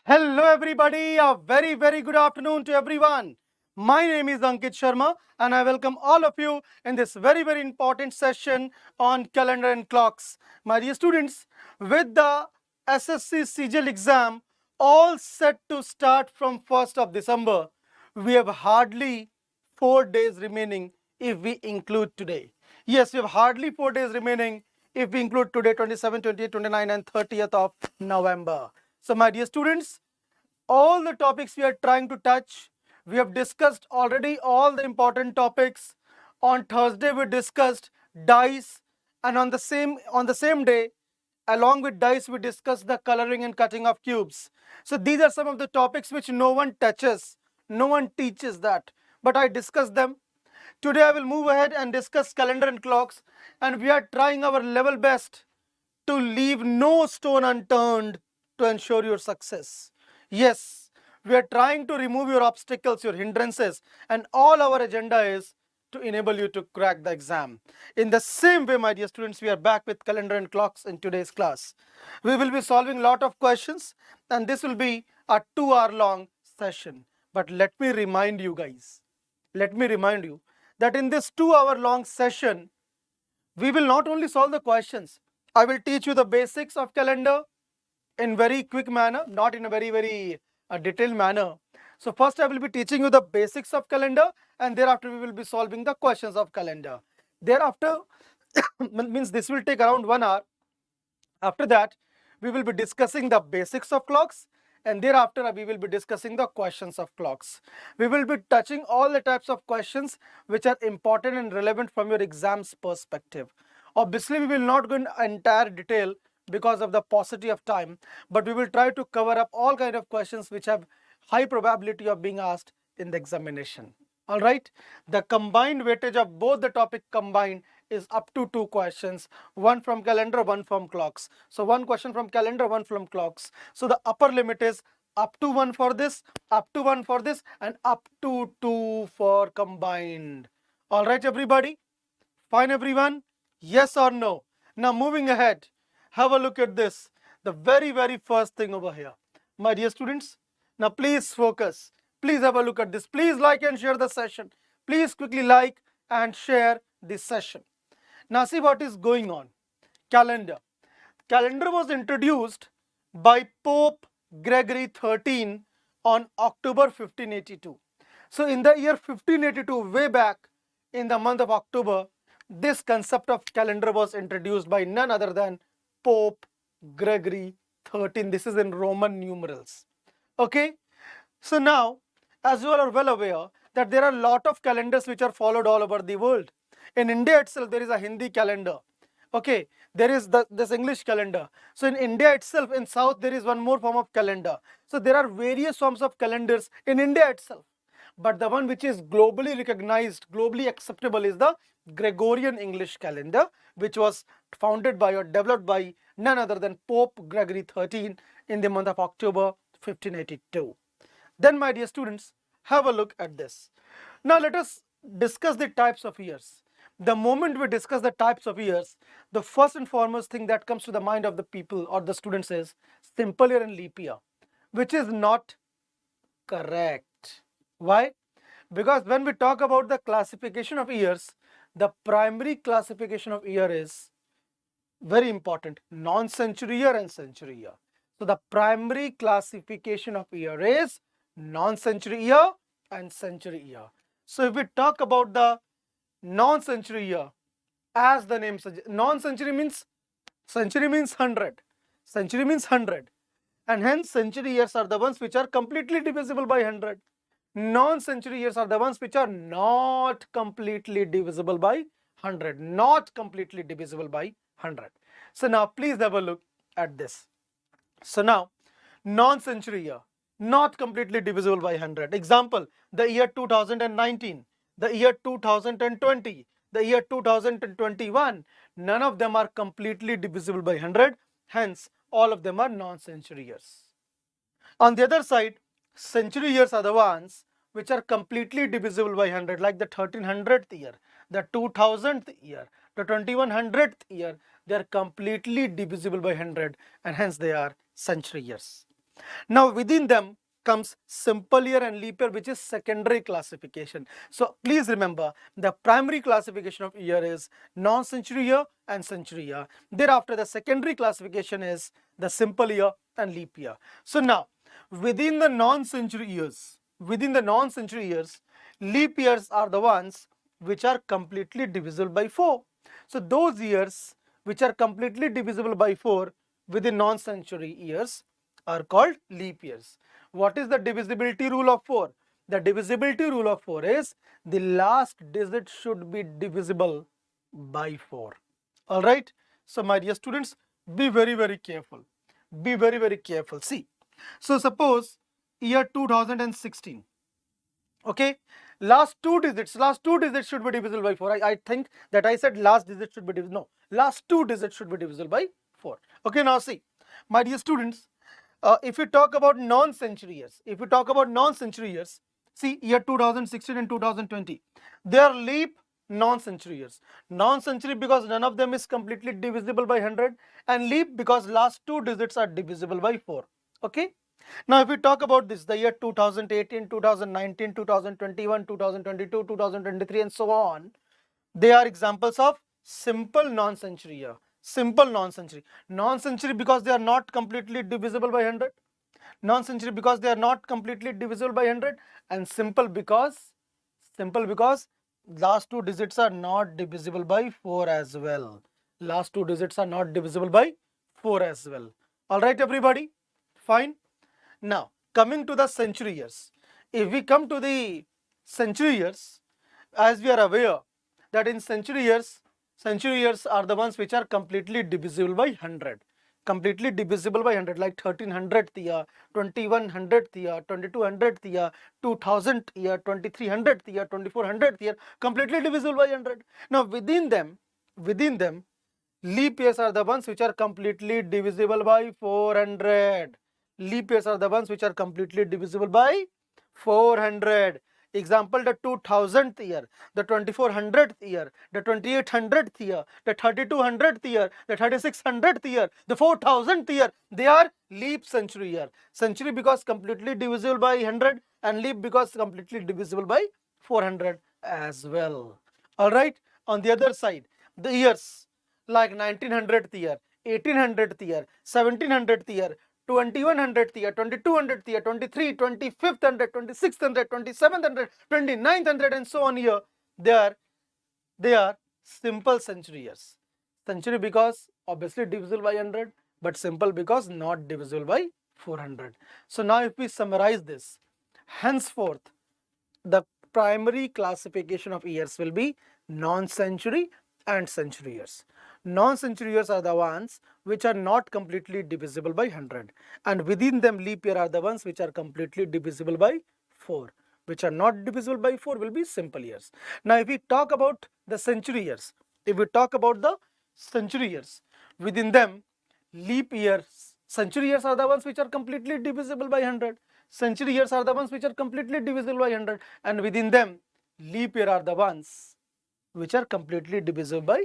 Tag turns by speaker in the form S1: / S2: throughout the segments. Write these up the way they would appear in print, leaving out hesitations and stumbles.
S1: Hello everybody, a very good afternoon to everyone. My name is Ankit Sharma and I welcome all of you in this very important session on calendar and clocks. My dear students, with the SSC Cgl exam all set to start from 1st of December, we have hardly 4 days remaining if we include today. Yes, we have hardly 4 days remaining if we include today, 27, 28, 29 and 30th of November. So my dear students, all the topics we are trying to touch, we have discussed already all the important topics. On Thursday we discussed dice, and on the same day, along with dice, we discussed the coloring and cutting of cubes. So these are some of the topics which no one touches, no one teaches that, but I discussed them. Today I will move ahead and discuss calendar and clocks, and we are trying our level best to leave no stone unturned to ensure your success. Yes, we are trying to remove your obstacles, your hindrances, and all our agenda is to enable you to crack the exam. In the same way, my dear students, we are back with calendar and clocks in today's class. We will be solving a lot of questions, and this will be a 2-hour long session. But let me remind you guys, that in this 2-hour long session, we will not only solve the questions, I will teach you the basics of calendar in very quick manner, not in a very detailed manner. So first I will be teaching you the basics of calendar, and thereafter we will be solving the questions of calendar. Thereafter, means this will take around 1 hour. After that, we will be discussing the basics of clocks, and thereafter we will be discussing the questions of clocks. We will be touching all the types of questions which are important and relevant from your exam's perspective. Obviously, we will not go in entire detail because of the paucity of time, but we will try to cover up all kind of questions which have high probability of being asked in the examination. All right, the combined weightage of both the topic combined is up to 2 questions, one from calendar, one from clocks. So 1 question from calendar, 1 from clocks. So the upper limit is up to 1 for this, up to 1 for this, and up to 2 for combined. All right, everybody? Fine, everyone? Yes or no? Now moving ahead, have a look at this. The very first thing over here. My dear students, now please focus. Please have a look at this. Please like and share the session. Please quickly like and share this session. Now see what is going on. Calendar. Calendar was introduced by Pope Gregory XIII on October 1582. So in the year 1582, way back in the month of October, this concept of calendar was introduced by none other than Pope Gregory XIII. This is in Roman numerals. Okay. So now, as you all are well aware, that there are a lot of calendars which are followed all over the world. In India itself, there is a Hindi calendar. Okay, there is this English calendar. So in India itself, in South, there is one more form of calendar. So there are various forms of calendars in India itself. But the one which is globally recognized, globally acceptable is the Gregorian English calendar, which was founded by or developed by none other than Pope Gregory XIII in the month of October 1582. Then, my dear students, have a look at this. Now let us discuss the types of years. The moment we discuss the types of years, the first and foremost thing that comes to the mind of the people or the students is simple year and leap year, which is not correct. Why? Because when we talk about the classification of years, the primary classification of year is very important, non-century year and century year. So the primary classification of year is non-century year and century year. So if we talk about the non-century year, as the name suggests, non-century means, century means 100, century means 100, and hence century years are the ones which are completely divisible by 100. Non-century years are the ones which are not completely divisible by 100, not completely divisible by 100. So now please have a look at this. So now, non-century year, not completely divisible by 100. Example, the year 2019, the year 2020, the year 2021, none of them are completely divisible by 100. Hence, all of them are non-century years. On the other side, century years are the ones which are completely divisible by 100, like the 1300th year, the 2000th year, the 2100th year. They are completely divisible by 100, and hence they are century years. Now within them comes simple year and leap year, which is secondary classification. So please remember, the primary classification of year is non-century year and century year. Thereafter the secondary classification is the simple year and leap year. So now within the non-century years, leap years are the ones which are completely divisible by 4. So those years which are completely divisible by 4 within non-century years are called leap years. What is the divisibility rule of 4? The divisibility rule of 4 is the last digit should be divisible by 4. Alright. So my dear students, be very, very careful. Be very, very careful. See. So suppose year 2016. Okay. Last two digits should be divisible by 4. I think that I said last digit should be divisible. No. Last two digits should be divisible by 4. Okay. Now see. My dear students, if we talk about non-century years, see year 2016 and 2020, they are leap non-century years. Non-century because none of them is completely divisible by 100, and leap because last two digits are divisible by 4. Okay. Now if we talk about this, the year 2018, 2019, 2021, 2022, 2023 and so on, they are examples of simple non-century year. Simple non-century. Non-century because they are not completely divisible by 100. Non-century because they are not completely divisible by 100. And simple because last two digits are not divisible by 4 as well. Last two digits are not divisible by 4 as well. Alright everybody? Fine. Now coming to the century years. If we come to the century years, as we are aware that in century years are the ones which are completely divisible by 100. Completely divisible by 100, like 1300th year, 2100th year, 2200th year, 2000th year, 2300th year, 2400th year, completely divisible by 100. Now within them, leap years are the ones which are completely divisible by 400. Leap years are the ones which are completely divisible by 400. Example, the 2000th year, the 2400th year, the 2800th year, the 3200th year, the 3600th year, the 4000th year, they are leap century year. Century because completely divisible by 100 and leap because completely divisible by 400 as well. Alright, on the other side, the years like 1900th year, 1800th year, 1700th year, 2100th year, 2200th year, 23, 25th hundred, 26th hundred, 27th hundred, 29th hundred and so on here, they are simple century years. Century because obviously divisible by 100, but simple because not divisible by 400. So now if we summarize this, henceforth the primary classification of years will be non-century and century years. Non-century years are the ones which are not completely divisible by 100, and within them leap year are the ones which are completely divisible by 4. Which are not divisible by 4 will be simple years. Now if we talk about the century years, within them leap years, century years are the ones which are completely divisible by 100. Century years are the ones which are completely divisible by 100, and within them leap year are the ones which are completely divisible by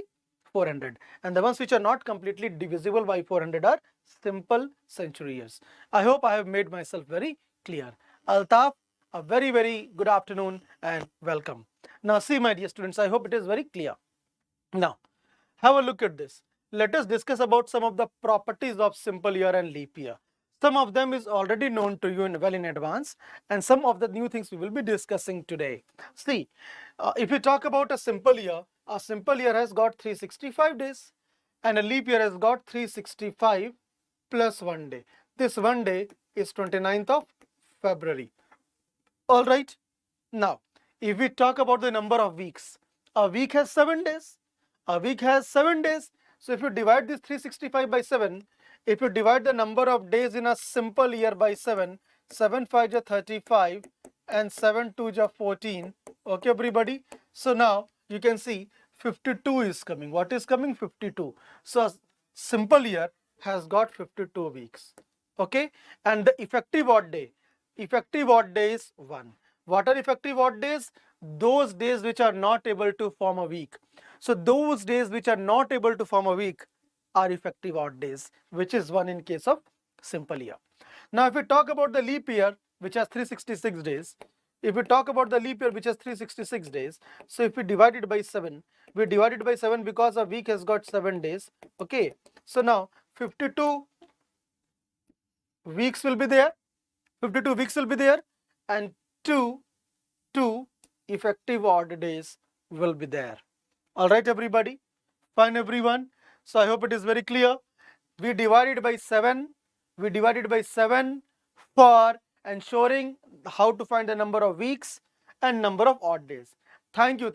S1: 400, and the ones which are not completely divisible by 400 are simple century years. I hope I have made myself very clear. Altaf, a very, very good afternoon and welcome. Now see my dear students, I hope it is very clear. Now have a look at this. Let us discuss about some of the properties of simple year and leap year. Some of them is already known to you well in advance, and some of the new things we will be discussing today. See, if you talk about a simple year has got 365 days and a leap year has got 365 plus 1 day. This 1 day is 29th of February. Alright. Now, if we talk about the number of weeks, a week has 7 days. So if you divide this 365 by 7, if you divide the number of days in a simple year by 7, 7 5 is 35 and 7 2 is 14. Okay everybody. So now you can see 52 is coming. What is coming? 52. So a simple year has got 52 weeks. Okay. And the effective odd day is 1. What are effective odd days? Those days which are not able to form a week. So those days which are not able to form a week are effective odd days, which is 1 in case of simple year. Now, if we talk about the leap year, which has 366 days, if we talk about the leap year, which has 366 days, so if we divide it by 7, we divide it by 7 because a week has got 7 days. Okay, so now 52 weeks will be there, 52 weeks will be there, and two effective odd days will be there. All right, everybody, fine, everyone. So I hope it is very clear. We divided by 7. We divided by 7 for ensuring how to find the number of weeks and number of odd days. Thank you,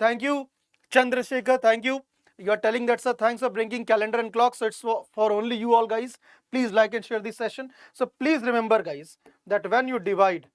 S1: Chandrasekhar. Thank you. You are telling that, sir. Thanks for bringing calendar and clock. So it's for only you all, guys. Please like and share this session. So please remember, guys, that when you divide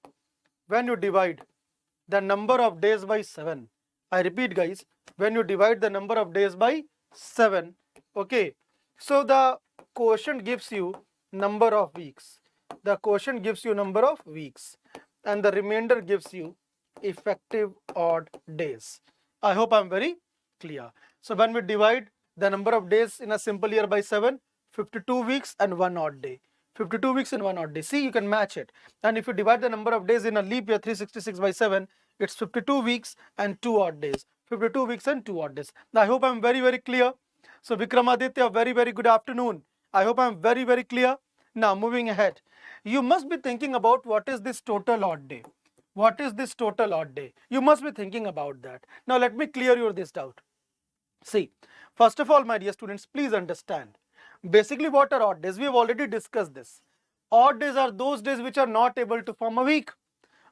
S1: the number of days by 7, I repeat, guys, when you divide the number of days by 7, okay, so the quotient gives you number of weeks. The quotient gives you number of weeks, and the remainder gives you effective odd days. I hope I'm very clear. So when we divide the number of days in a simple year by 7, 52 weeks and 1 odd day. 52 weeks and 1 odd day. See, you can match it. And if you divide the number of days in a leap year 366 by 7, it's 52 weeks and 2 odd days. 52 weeks and 2 odd days. Now, I hope I'm very, very clear. So Vikramaditya, very, very good afternoon. I hope I'm very, very clear. Now, moving ahead. You must be thinking about what is this total odd day. What is this total odd day? You must be thinking about that. Now, let me clear your this doubt. See, first of all, my dear students, please understand. Basically, what are odd days? We have already discussed this. Odd days are those days which are not able to form a week.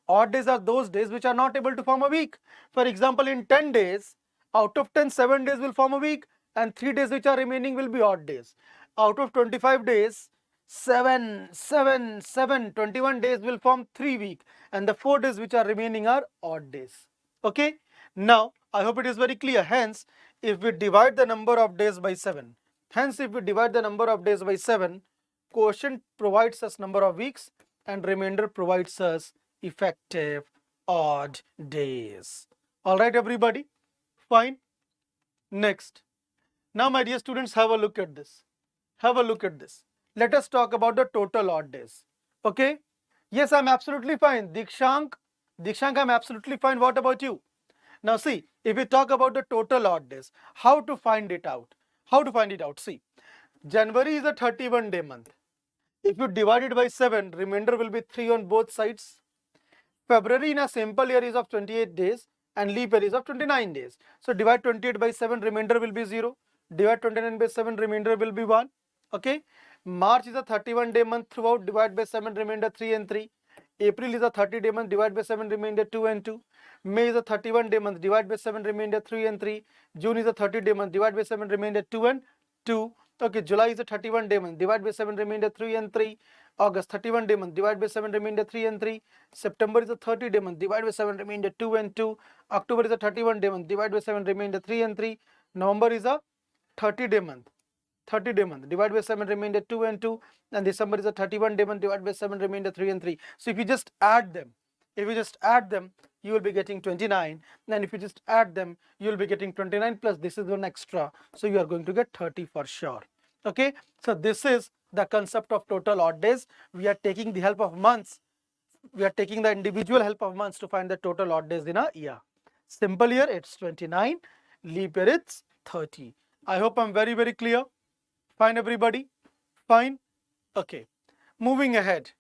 S1: Odd days are those days which are not able to form a week. For example, in 10 days, out of 10, 7 days will form a week, and 3 days which are remaining will be odd days. Out of 25 days, 21 days will form 3 weeks, and the 4 days which are remaining are odd days. Okay? Now, I hope it is very clear. Hence, if we divide the number of days by 7, quotient provides us number of weeks and remainder provides us effective odd days. All right, everybody? Fine. Next. Now, my dear students, have a look at this. Let us talk about the total odd days. Okay? Yes, I'm absolutely fine. Dikshank, I'm absolutely fine. What about you? Now see, if we talk about the total odd days, how to find it out? See, January is a 31-day month. If you divide it by 7, remainder will be 3 on both sides. February in a simple year is of 28 days and leap year is of 29 days. So divide 28 by 7, remainder will be 0. Divide 29 by 7, remainder will be 1. Okay. March is a 31-day month throughout, divide by 7, remainder 3 and 3. April is a 30-day month, divide by 7, remainder 2 and 2. May is a 31-day month, divide by 7, remainder 3 and 3. June is a 30-day month, divide by 7, remainder 2 and 2. Okay, July is a 31-day month, divide by 7, remainder 3 and 3. August 31-day month, divide by 7, remainder 3 and 3. September is a 30-day month, divide by 7, remainder 2 and 2. October is a 31-day month, divide by 7, remainder 3 and 3. November is a 30-day month, divide by 7, remainder 2 and 2. And December is a 31-day month, divide by 7, remainder 3 and 3. So if you just add them, you will be getting 29. And if you just add them, you will be getting 29 plus this is one extra. So you are going to get 30 for sure. Okay. So this is the concept of total odd days. We are taking the help of months. We are taking the individual help of months to find the total odd days in a year. Simple year, it's 29. Leap year, it's 30. I hope I'm very, very clear. Fine, everybody? Fine? Okay. Moving ahead,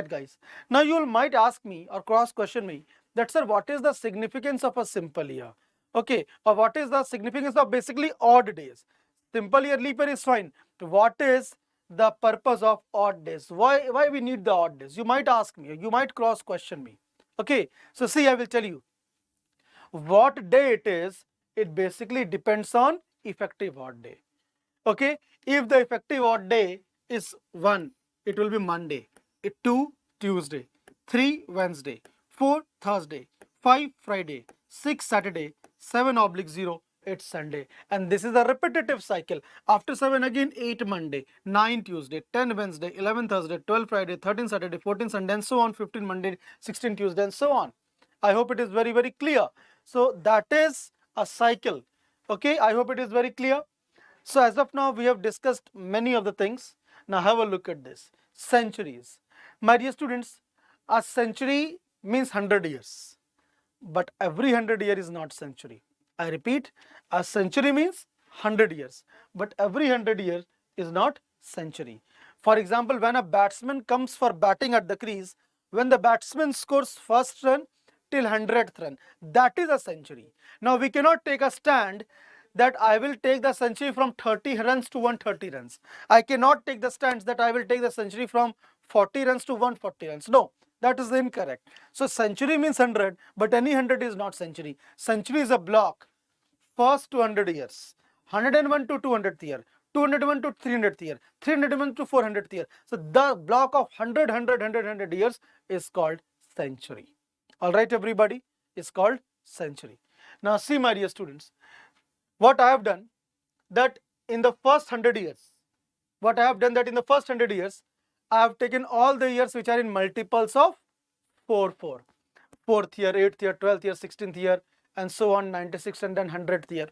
S1: guys. Now you might ask me or cross question me that, sir, what is the significance of a simple year? Okay. Or what is the significance of basically odd days? Simple year, leap year is fine. What is the purpose of odd days? Why we need the odd days? You might ask me, you might cross question me. Okay. So see, I will tell you. What day it is, it basically depends on effective odd day. Okay. If the effective odd day is 1, it will be Monday. 2, Tuesday. 3, Wednesday. 4, Thursday. 5, Friday. 6, Saturday. 7/0, it's Sunday. And this is a repetitive cycle. After 7 again, 8 Monday. 9 Tuesday. 10 Wednesday. 11 Thursday. 12 Friday. 13 Saturday. 14 Sunday and so on. 15 Monday. 16 Tuesday and so on. I hope it is very, very clear. So that is a cycle. Okay. I hope it is very clear. So as of now, we have discussed many of the things. Now have a look at this. Centuries. My dear students, a century means 100 years, but every 100 year is not century. I repeat, a century means 100 years, but every 100 years is not century. For example, when a batsman comes for batting at the crease, when the batsman scores first run till 100th run, that is a century. Now we cannot take a stand that I will take the century from 30 runs to 130 runs. I cannot take the stance that I will take the century from 40 runs to 140 runs. No, that is incorrect. So century means 100, but any 100 is not century. Century is a block, first 200 years, 101 to 200th year, 201 to 300th year, 301 to 400th year. So the block of 100, 100, 100, 100 years is called century. All right, everybody, is called century. Now see, my dear students, what I have done that in the first 100 years, I have taken all the years which are in multiples of 4, 4. 4th year, 8th year, 12th year, 16th year, and so on, 96 and then 100th year.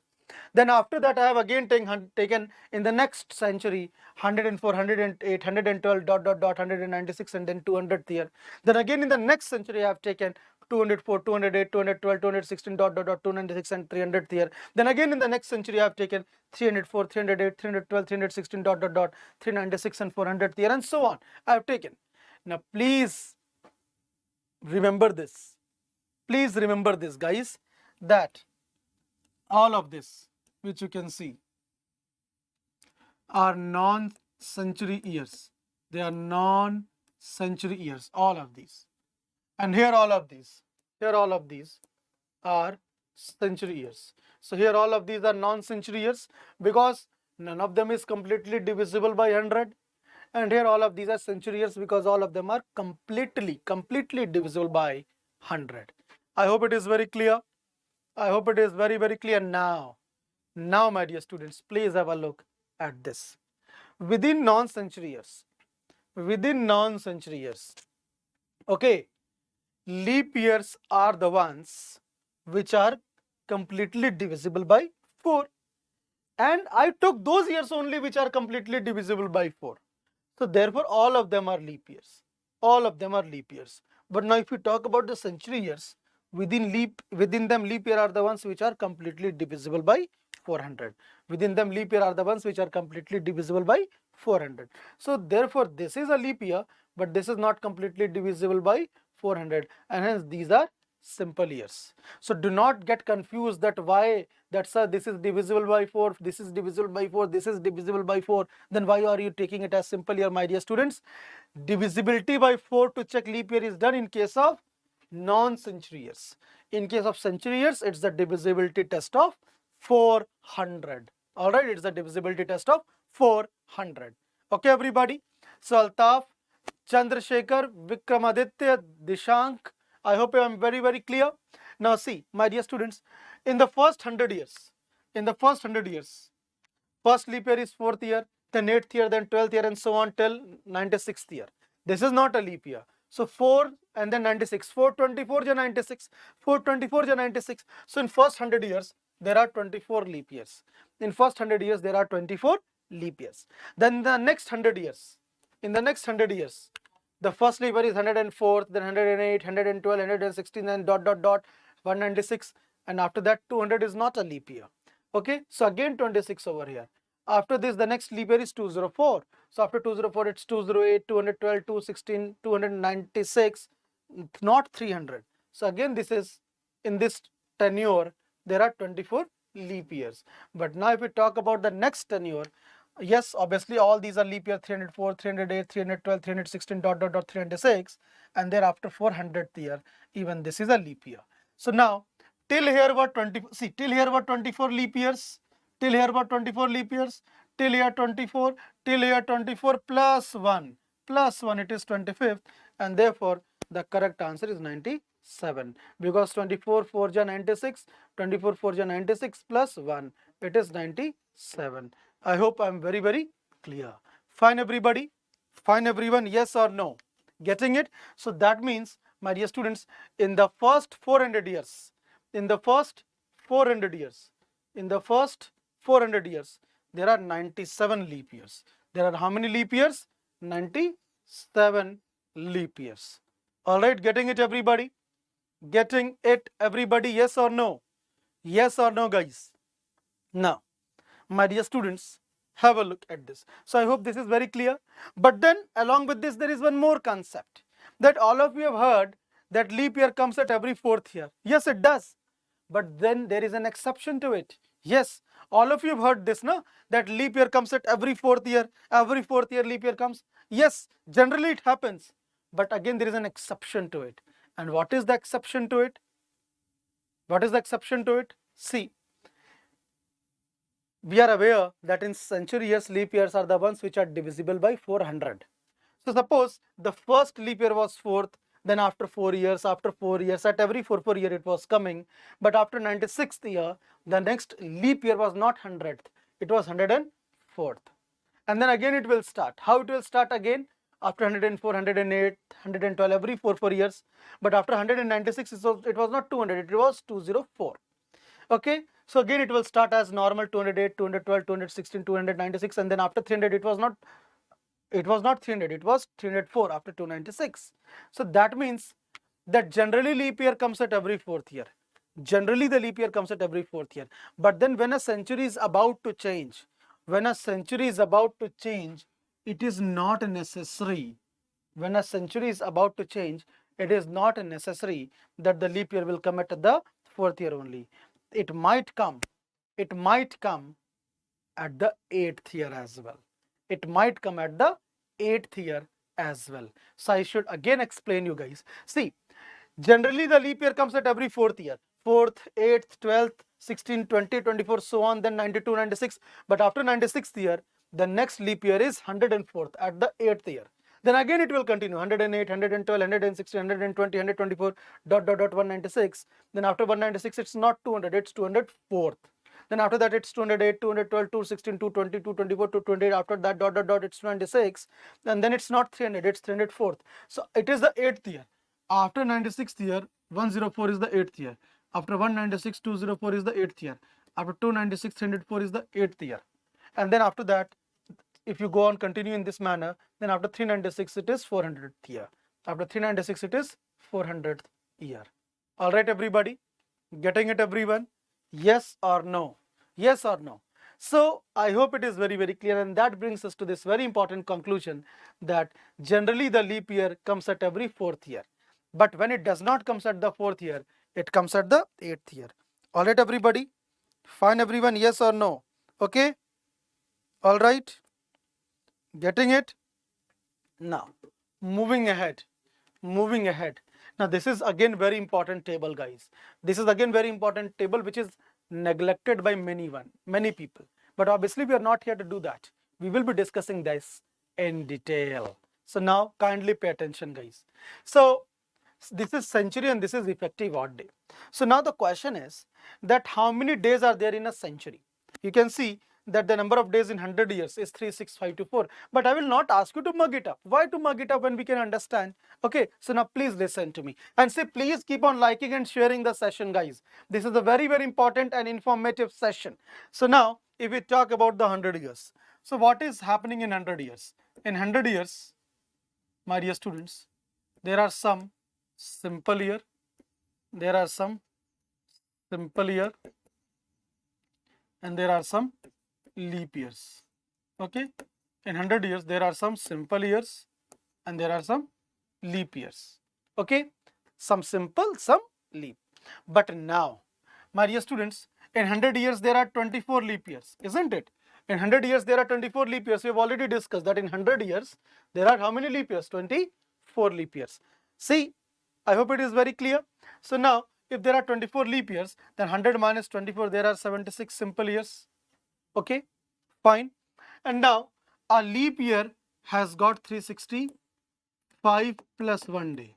S1: Then after that I have again taken in the next century 104, 108, 112, dot, dot, dot, 196 and then 200th year. Then again in the next century I have taken 204, 208, 212, 216, dot, dot, dot, 296 and 300th year. Then again in the next century I have taken 304, 308, 312, 316, dot, dot, dot, 396 and 400th year, and so on. I have taken. Now please remember this. Please remember this, guys, that all of this which you can see are non-century years. They are non-century years, all of these. And here all of these are century years. So here all of these are non-century years because none of them is completely divisible by 100. And here all of these are century years because all of them are completely divisible by 100. I hope it is very clear. I hope it is very, very clear now. Now, my dear students, please have a look at this. Within non-century years, okay, leap years are the ones which are completely divisible by 4. And I took those years only which are completely divisible by 4. So therefore, all of them are leap years. All of them are leap years. But now if you talk about the century years, within them leap year are the ones which are completely divisible by 400. Within them leap year are the ones which are completely divisible by 400. So therefore, this is a leap year, but this is not completely divisible by 400, and hence these are simple years. So do not get confused that why this is divisible by 4, this is divisible by 4, this is divisible by 4, then why are you taking it as simple year, my dear students? Divisibility by 4 to check leap year is done in case of non-century years. In case of century years, it's the divisibility test of 400. All right, it's the divisibility test of 400. Okay, everybody. So Altaf, Chandrasekhar, Vikramaditya, Dishank, I hope I am very, very clear. Now see, my dear students, in the first 100 years, first leap year is 4th year, then 8th year, then 12th year, and so on till 96th year. This is not a leap year. So 4 and then 96, 424 is 96, 424 is 96. So in first 100 years, there are 24 leap years. In first 100 years, there are 24 leap years. Then the next 100 years, the first leap year is 104, then 108, 112, 116, then dot, dot, dot, 196. And after that, 200 is not a leap year. Okay, so again 26 over here. After this, the next leap year is 204. So after 204, it's 208, 212, 216, 296, not 300. So again, this is in this tenure, there are 24 leap years. But now if we talk about the next tenure, yes, obviously all these are leap year: 304, 308, 312, 316, dot, dot, dot, 306. And thereafter 400th year, even this is a leap year. So now, till here were 24 leap years. Till here were 24 leap years, till here 24, till here 24 plus 1, it is 25th, and therefore the correct answer is 97, because 24 4 ja 96, 24 4 ja 96 plus 1, it is 97. I hope I am very, very clear. Fine, everybody? Fine, everyone? Yes or no? Getting it? So that means, my dear students, in the first 400 years, there are 97 leap years. There are how many leap years? 97 leap years. All right, getting it everybody? Getting it everybody, yes or no? Yes or no, guys? Now, my dear students, have a look at this. So I hope this is very clear. But then along with this, there is one more concept that all of you have heard, that leap year comes at every 4th year. Yes, it does. But then there is an exception to it. Yes, all of you have heard this, no? That leap year comes at every 4th year. Every 4th year leap year comes. Yes, generally it happens. But again, there is an exception to it. And what is the exception to it? What is the exception to it? See, we are aware that in century years, leap years are the ones which are divisible by 400. So suppose the first leap year was 4th, then after 4 years, at every 4 year it was coming. But after 96th year, the next leap year was not 100th, it was 104th. And then again it will start. How it will start again? After 104, 108, 112, every 4 years. But after 196, it was not 200, it was 204. Okay, so again it will start as normal 208, 212, 216, 296, and then after 300 it was not 300, it was 304 after 296. So that means that generally leap year comes at every 4th year. Generally the leap year comes at every 4th year. But then when a century is about to change, it is not necessary. When a century is about to change, it is not necessary that the leap year will come at the 4th year only. It might come at the 8th year as well. It might come at the 8th year as well. So I should again explain you guys. See, generally the leap year comes at every 4th year. 4th, 8th, 12th, 16, 20, 24, so on, then 92, 96. But after 96th year, the next leap year is 104th at the 8th year. Then again it will continue 108, 112, 116, 120, 124, dot, 196. Then after 196, it's not 200, it's 204th. Then after that, it's 208, 212, 216, 220, 224, 228. After that, dot, it's 26. And then it's not 300, it's 304th. So it is the 8th year. After 96th year, 104 is the 8th year. After 196, 204 is the 8th year. After 296, 304 is the 8th year. And then after that, if you go on continue in this manner, then after 396 it is 400th year. After 396 it is 400th year. All right, everybody, getting it, everyone? Yes or no? Yes or no? So I hope it is very, very clear, and that brings us to this very important conclusion that generally the leap year comes at every 4th year. But when it does not comes at the 4th year, it comes at the 8th year. All right, everybody? Fine, everyone? Yes or no? Okay? All right? Getting it? Now, moving ahead. Now, this is again very important table, guys. This is again very important table which is neglected by many people. But obviously, we are not here to do that. We will be discussing this in detail. So now, kindly pay attention, guys. So this is century and this is effective odd day. So now the question is that how many days are there in a century? You can see that the number of days in 100 years is 36524. But I will not ask you to mug it up. Why to mug it up when we can understand? Okay, so now please listen to me. And say, please keep on liking and sharing the session, guys. This is a very, very important and informative session. So now, if we talk about the 100 years. So what is happening in 100 years? In 100 years, my dear students, there are some simple year. There are some simple year. And there are some leap years. Okay, in 100 years there are some simple years and there are some leap years. Okay, some simple, some leap. But now, my dear students, in 100 years there are 24 leap years, isn't it? In 100 years there are 24 leap years. We have already discussed that in 100 years there are how many leap years? 24 leap years. See, I hope it is very clear. So now, if there are 24 leap years, then 100 minus 24, there are 76 simple years. Okay, fine. And now a leap year has got 365 plus 1 day,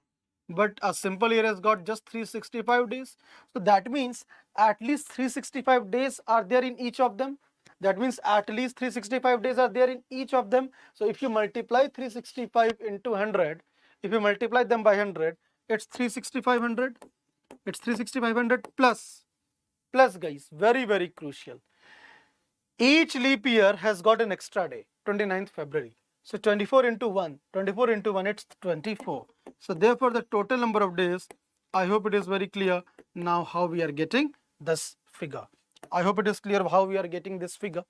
S1: but a simple year has got just 365 days. So that means at least 365 days are there in each of them. That means at least 365 days are there in each of them. So if you multiply 365 into 100, if you multiply them by 100, it's 36500. It's 36500 plus guys, very, very crucial. Each leap year has got an extra day, 29th February. So 24 into 1, 24 into 1, it's 24. So therefore the total number of days, I hope it is very clear now how we are getting this figure. I hope it is clear how we are getting this figure.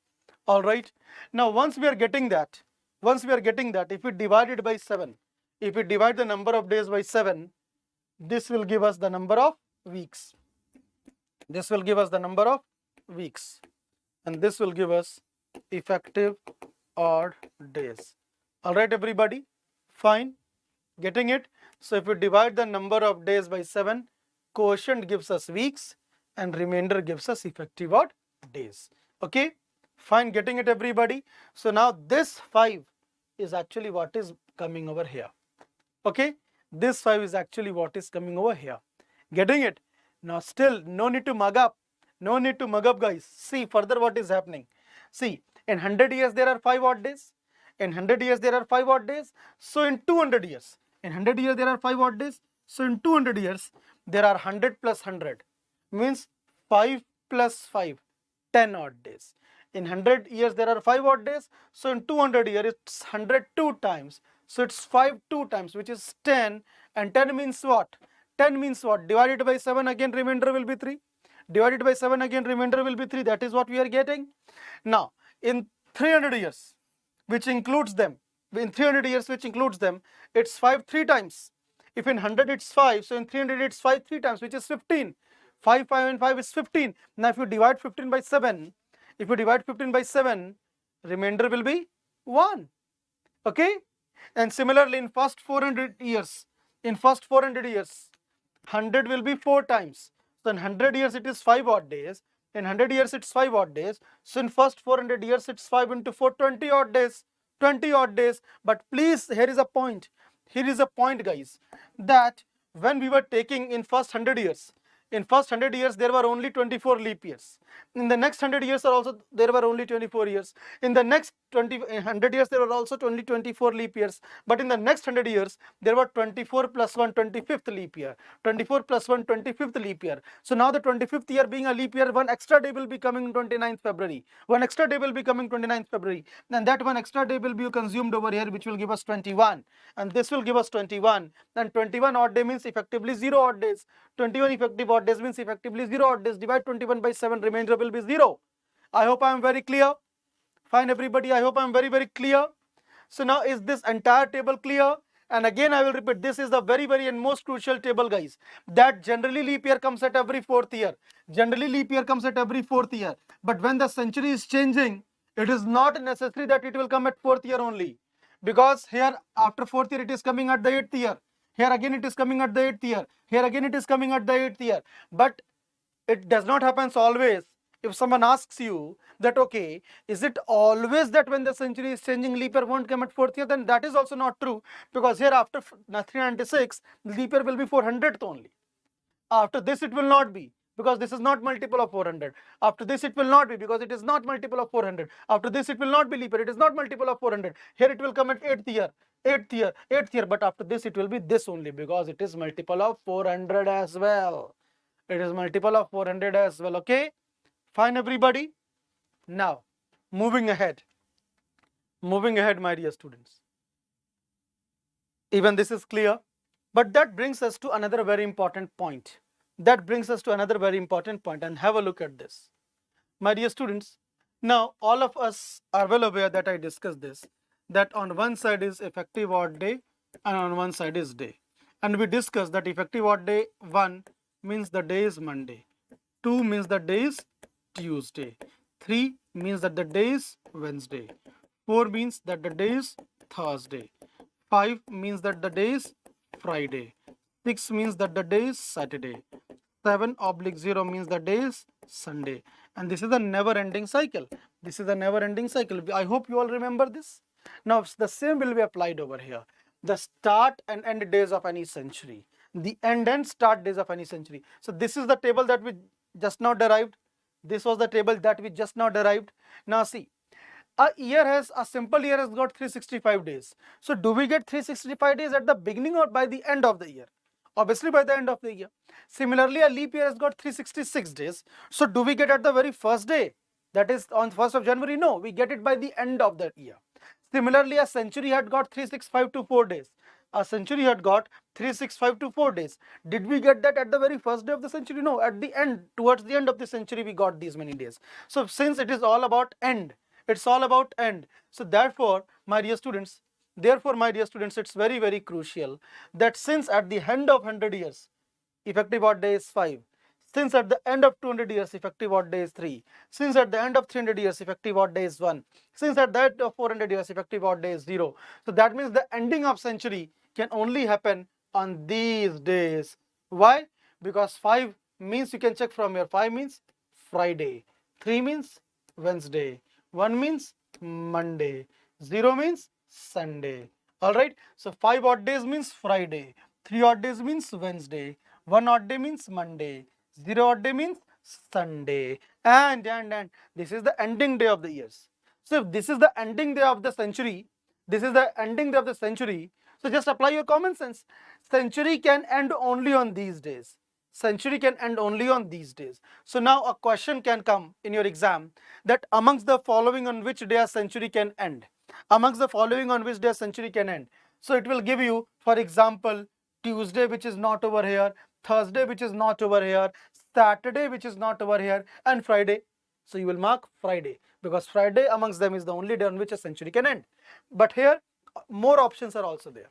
S1: All right. Now once we are getting that, if we divide it by 7, if we divide the number of days by 7, this will give us the number of weeks. This will give us the number of weeks. And this will give us effective odd days. All right, everybody? Fine. Getting it? So if we divide the number of days by 7, quotient gives us weeks and remainder gives us effective odd days. Okay? Fine. Getting it, everybody? So now this 5 is actually what is coming over here. Okay? This 5 is actually what is coming over here. Getting it? Now still no need to mug up. No need to mug up, guys. See further what is happening. See, in 100 years there are 5 odd days. In 100 years there are 5 odd days. So in 200 years, in 100 years there are 5 odd days. So in 200 years there are 100 plus 100. Means 5 plus 5, 10 odd days. In 100 years there are 5 odd days. So in 200 years it's 100 2 times. So it's 5 2 times, which is 10. And 10 means what? 10 means what? Divided by 7, again remainder will be 3. Divided by 7, again remainder will be 3. That is what we are getting. Now in 300 years, which includes them, it's 5 3 times. If in 100 it's 5, so in 300 it's 5 3 times, which is 15. 5 and 5 is 15. Now if you divide 15 by 7, remainder will be 1. Okay? And similarly in first 400 years, 100 will be 4 times. So in 100 years it is 5 odd days. In 100 years it's 5 odd days. So in first 400 years it's 5 into 4, 20 odd days. 20 odd days. But please, here is a point. Here is a point, guys. That when we were taking in first 100 years, there were only 24 leap years. In the next 100 years also there were only 24 years. In the next 100 years there were also only 24 leap years. But in the next 100 years there were 24 plus 1 25th leap year. 24 plus 1 25th leap year. So now the 25th year being a leap year, one extra day will be coming 29th February. And that one extra day will be consumed over here, which will give us 21. And this will give us 21. And 21 odd day means effectively 0 odd days. 21 effective odd days means effectively 0 odd days. Divide 21 by 7, remainder will be 0. I hope I am very clear. Fine, everybody. I hope I am very, very clear. So now is this entire table clear? And again I will repeat, this is the very, very and most crucial table, guys. That generally leap year comes at every 4th year. But when the century is changing, it is not necessary that it will come at 4th year only. Because here after 4th year it is coming at the 8th year. Here again it is coming at the 8th year. Here again it is coming at the 8th year. But it does not happen always. If someone asks you that, okay, is it always that when the century is changing, leap year won't come at 4th year? Then that is also not true. Because here after 396, leap year will be 400th only. After this it will not be, because this is not multiple of 400. After this it will not be, because it is not multiple of 400. After this it will not be leap year. It is not multiple of 400. Here it will come at 8th year. 8th year. But after this it will be this only, because it is multiple of 400 as well. Okay? Fine, everybody. Now, moving ahead, my dear students. Even this is clear, but that brings us to another very important point. And have a look at this. My dear students, now all of us are well aware that I discussed this, that on one side is effective odd day and on one side is day. And we discussed that effective odd day 1 means the day is Monday. 2 means the day is Tuesday. 3 means that the day is Wednesday. 4 means that the day is Thursday. 5 means that the day is Friday. 6 means that the day is Saturday. 7/0 means the day is Sunday. And this is a never-ending cycle. I hope you all remember this. Now the same will be applied over here. The start and end days of any century. The end and start days of any century. So this is the table that we just now derived. This was the table that we just now derived. Now see, a simple year has got 365 days. So do we get 365 days at the beginning or by the end of the year? Obviously by the end of the year. Similarly, a leap year has got 366 days. So do we get at the very first day? That is on 1st of January? No, we get it by the end of the year. Similarly, a century had got 365 days. A century had got 365 days. Did we get that at the very first day of the century? No, at the end, towards the end of the century, we got these many days. So since it is all about end, it's all about end. So therefore, my dear students, it's very, very crucial that since at the end of 100 years, effective odd day is 5. Since at the end of 200 years, effective odd day is 3. Since at the end of 300 years, effective odd day is 1. Since at the end of 400 years, effective odd day is 0. So that means the ending of century can only happen on these days. Why? Because 5 means, you can check from here, 5 means Friday, 3 means Wednesday, 1 means Monday, 0 means Sunday. Alright, so 5 odd days means Friday, 3 odd days means Wednesday, 1 odd day means Monday, 0 odd day means Sunday, and this is the ending day of the years. So if this is the ending day of the century, so just apply your common sense. Century can end only on these days. Century can end only on these days. So now a question can come in your exam that amongst the following on which day a century can end. Amongst the following on which day a century can end. So it will give you, for example, Tuesday, which is not over here, Thursday, which is not over here, Saturday, which is not over here, and Friday. So you will mark Friday, because Friday amongst them is the only day on which a century can end. But here more options are also there.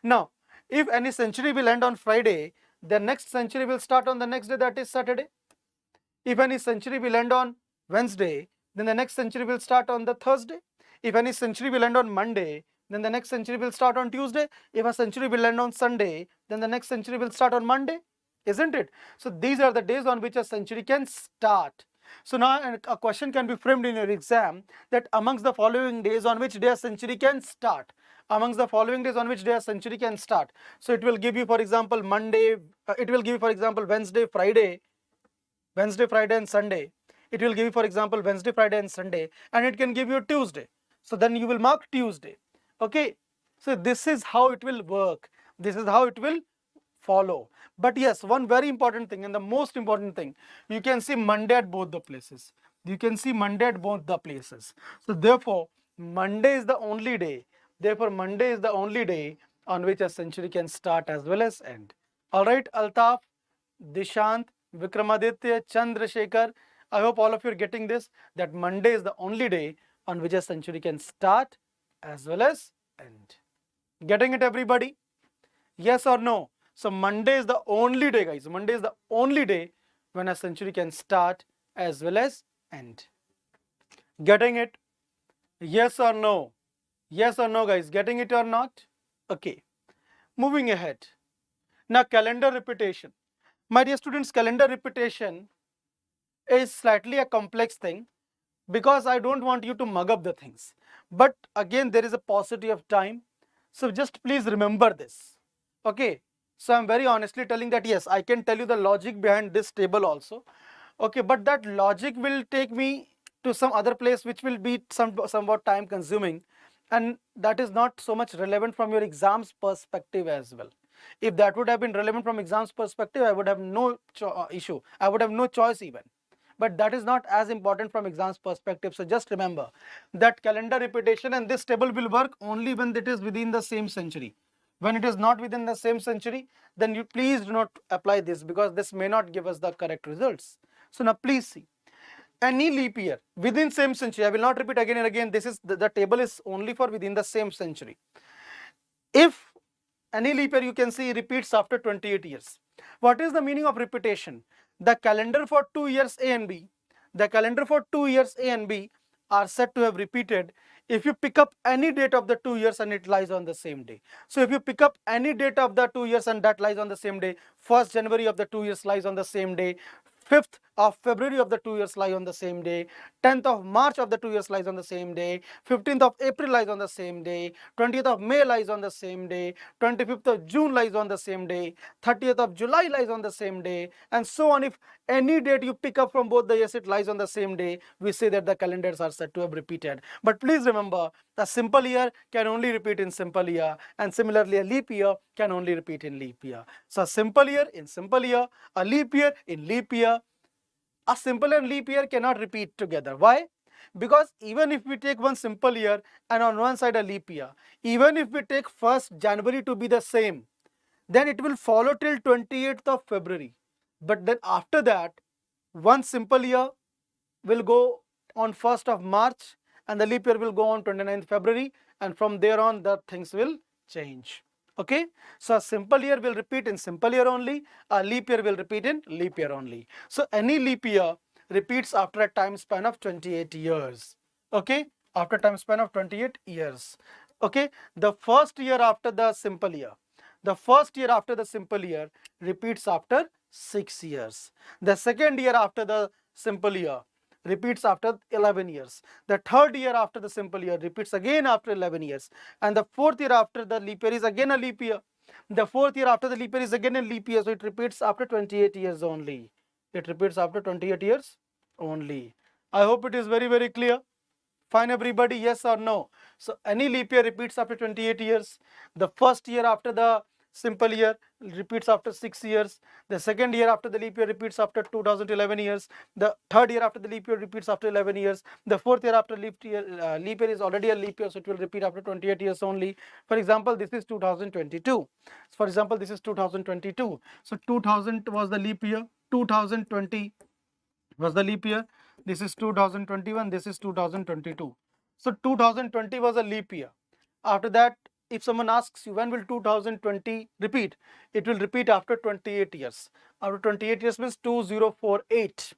S1: Now, if any century will end on Friday, the next century will start on the next day, that is Saturday. If any century will end on Wednesday, then the next century will start on the Thursday. If any century will end on Monday, then the next century will start on Tuesday. If a century will end on Sunday, then the next century will start on Monday, isn't it? So these are the days on which a century can start. So now a question can be framed in your exam that amongst the following days on which day a century can start. Amongst the following days on which day a century can start. So it will give you, for example, Monday, it will give you, for example, Wednesday, Friday and Sunday. It will give you, for example, Wednesday, Friday and Sunday, and it can give you Tuesday. So then you will mark Tuesday. Okay. So this is how it will work. This is how it will follow. But yes, one very important thing, and the most important thing, you can see Monday at both the places. You can see Monday at both the places. So therefore, Monday is the only day. Therefore, Monday is the only day on which a century can start as well as end. Alright, Altaf, Dishant, Vikramaditya, Chandrasekhar, I hope all of you are getting this, that Monday is the only day on which a century can start as well as end. Getting it, everybody? Yes or no? So Monday is the only day, guys. Monday is the only day when a century can start as well as end. Getting it? Yes or no? Yes or no, guys? Getting it or not? Okay. Moving ahead. Now, calendar repetition. My dear students, calendar repetition is slightly a complex thing because I don't want you to mug up the things. But again, there is a paucity of time. So just please remember this. Okay. So I'm very honestly telling that yes, I can tell you the logic behind this table also. Okay, but that logic will take me to some other place which will be somewhat time consuming, and that is not so much relevant from your exams perspective as well. If that would have been relevant from exams perspective, I would have no issue. I would have no choice even. But that is not as important from exams perspective. So just remember that calendar repetition and this table will work only when it is within the same century. When it is not within the same century, then you please do not apply this because this may not give us the correct results. So now please see. Any leap year within same century, I will not repeat again and again, this is the table is only for within the same century. If any leap year, you can see, repeats after 28 years. What is the meaning of repetition? The calendar for 2 years A and B, are said to have repeated if you pick up any date of the 2 years and it lies on the same day. So if you pick up any date of the 2 years and that lies on the same day, 1st January of the 2 years lies on the same day, 5th of February of the 2 years lie on the same day, 10th of March of the 2 years lies on the same day, 15th of April lies on the same day, 20th of May lies on the same day, 25th of June lies on the same day, 30th of July lies on the same day, and so on. If any date you pick up from both the years, it lies on the same day, we say that the calendars are said to have repeated. But please remember, the simple year can only repeat in simple year, and similarly a leap year can only repeat in leap year. So a simple year in simple year, a leap year in leap year. A simple and leap year cannot repeat together. Why? Because even if we take one simple year and on one side a leap year, even if we take 1st January to be the same, then it will follow till 28th of February. But then after that, one simple year will go on 1st of March and the leap year will go on 29th February, and from there on the things will change. Okay, so a simple year will repeat in simple year only, a leap year will repeat in leap year only. So any leap year repeats after a time span of 28 years. Okay, after time span of 28 years. Okay, the first year after the simple year, the first year after the simple year repeats after 6 years. The second year after the simple year repeats after 11 years. The third year after the simple year repeats again after 11 years. And the fourth year after the leap year is again a leap year. The fourth year after the leap year is again a leap year. So it repeats after 28 years only. It repeats after 28 years only. I hope it is very, very clear. Fine, everybody, yes or no? So any leap year repeats after 28 years. The first year after the simple year repeats after 6 years. The second year after the leap year repeats after 2011 years. The third year after the leap year repeats after 11 years. The fourth year after leap year is already a leap year, so it will repeat after 28 years only. For example, this is 2022. For example, this is 2022. So 2000 was the leap year. 2020 was the leap year. This is 2021. This is 2022. So 2020 was a leap year. After that, if someone asks you when will 2020 repeat, it will repeat after 28 years. After 28 years means 2048.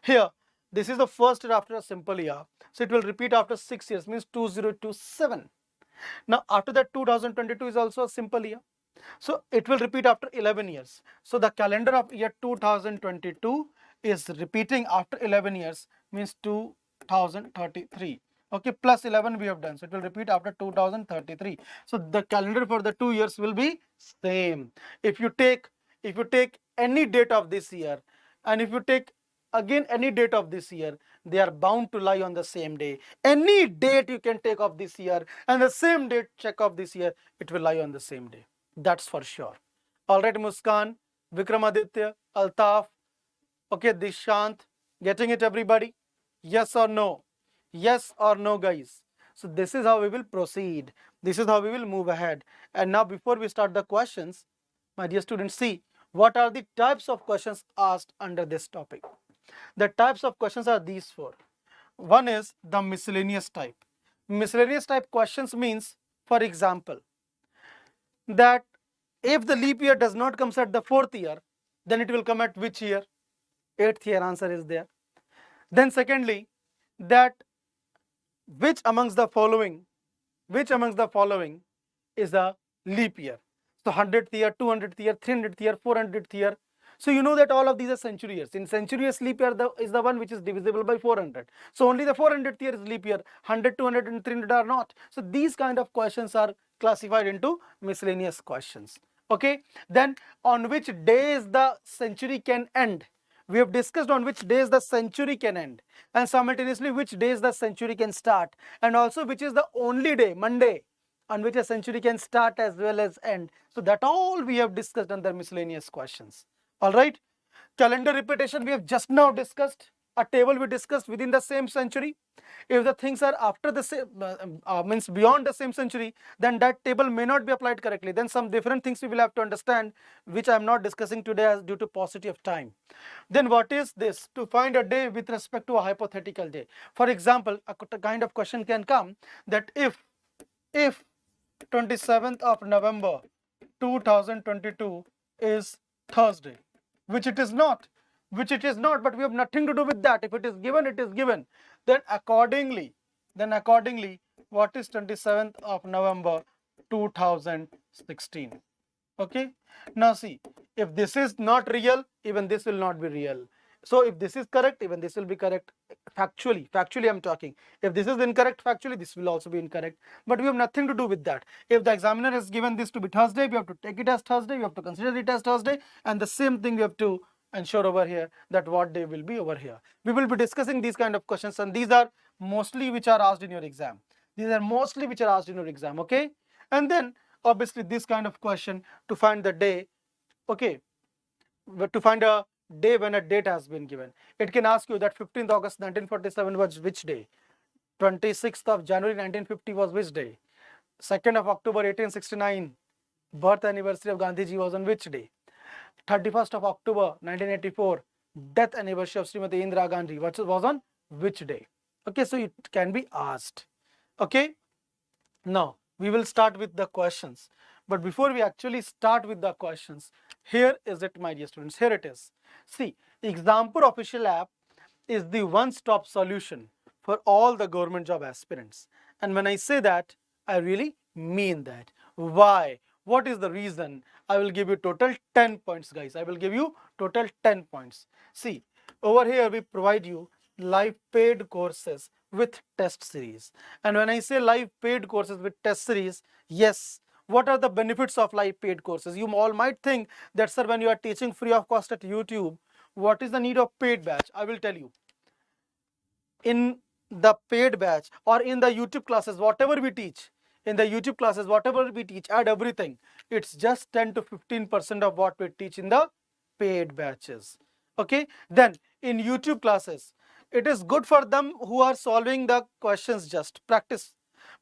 S1: Here, this is the first year after a simple year. So it will repeat after 6 years, means 2027. Now after that, 2022 is also a simple year. So it will repeat after 11 years. So the calendar of year 2022 is repeating after 11 years, means 2033. Okay, plus 11 we have done, so it will repeat after 2033. So the calendar for the 2 years will be same. If you take any date of this year and if you take again any date of this year, they are bound to lie on the same day. Any date you can take of this year and the same date check of this year, it will lie on the same day. That's for sure. All right, Muskan, Vikramaditya, Altaf, okay, Dishant, getting it, everybody? Yes or no? Yes or no, guys? So this is how we will proceed. This is how we will move ahead. And now before we start the questions, my dear students, see what are the types of questions asked under this topic. The types of questions are these four. One is the miscellaneous type. Miscellaneous type questions means, for example, that if the leap year does not come at the 4th year, then it will come at which year? 8th year answer is there. Then secondly, that which amongst the following is a leap year? So 100th year, 200th year, 300th year, 400th year. So you know that all of these are century years. In century years, leap year is the one which is divisible by 400. So only the 400th year is leap year. 100, 200 and 300 are not. So these kind of questions are classified into miscellaneous questions. Okay. Then on which days the century can end? We have discussed on which days the century can end, and simultaneously which days the century can start, and also which is the only day, Monday, on which a century can start as well as end. So that all we have discussed under miscellaneous questions. All right. Calendar repetition we have just now discussed. A table we discussed within the same century. If the things are after the same, means beyond the same century, then that table may not be applied correctly. Then some different things we will have to understand, which I am not discussing today as due to paucity of time. Then what is this? To find a day with respect to a hypothetical day. For example, a kind of question can come that if 27th of November 2022 is Thursday, which it is not, but we have nothing to do with that. If it is given, it is given. Then accordingly, what is 27th of November 2016? Okay. Now see, if this is not real, even this will not be real. So if this is correct, even this will be correct. Factually I'm talking. If this is incorrect factually, this will also be incorrect. But we have nothing to do with that. If the examiner has given this to be Thursday, we have to take it as Thursday, we have to consider it as Thursday, and the same thing we have to ensure over here that what day will be over here. We will be discussing these kind of questions, and these are mostly which are asked in your exam. Okay. And then obviously this kind of question to find the day, okay, to find a day when a date has been given. It can ask you that 15th August 1947 was which day? 26th of January 1950 was which day? 2nd of October 1869, birth anniversary of Gandhiji was on which day? 31st of October 1984, death anniversary of Srimati Indira Gandhi was on which day? Okay, so it can be asked. Okay, now we will start with the questions. But before we actually start with the questions, here is it, my dear students. Here it is. See, Exampur official app is the one-stop solution for all the government job aspirants. And when I say that, I really mean that. Why? What is the reason? I will give you total 10 points, guys. I will give you total 10 points. See, over here we provide you live paid courses with test series. And when I say live paid courses with test series, yes, what are the benefits of live paid courses? You all might think that, sir, when you are teaching free of cost at YouTube, what is the need of paid batch? I will tell you. In the paid batch or in the YouTube classes, whatever we teach, add everything. It's just 10 to 15% of what we teach in the paid batches. Okay, then in YouTube classes, it is good for them who are solving the questions, just practice,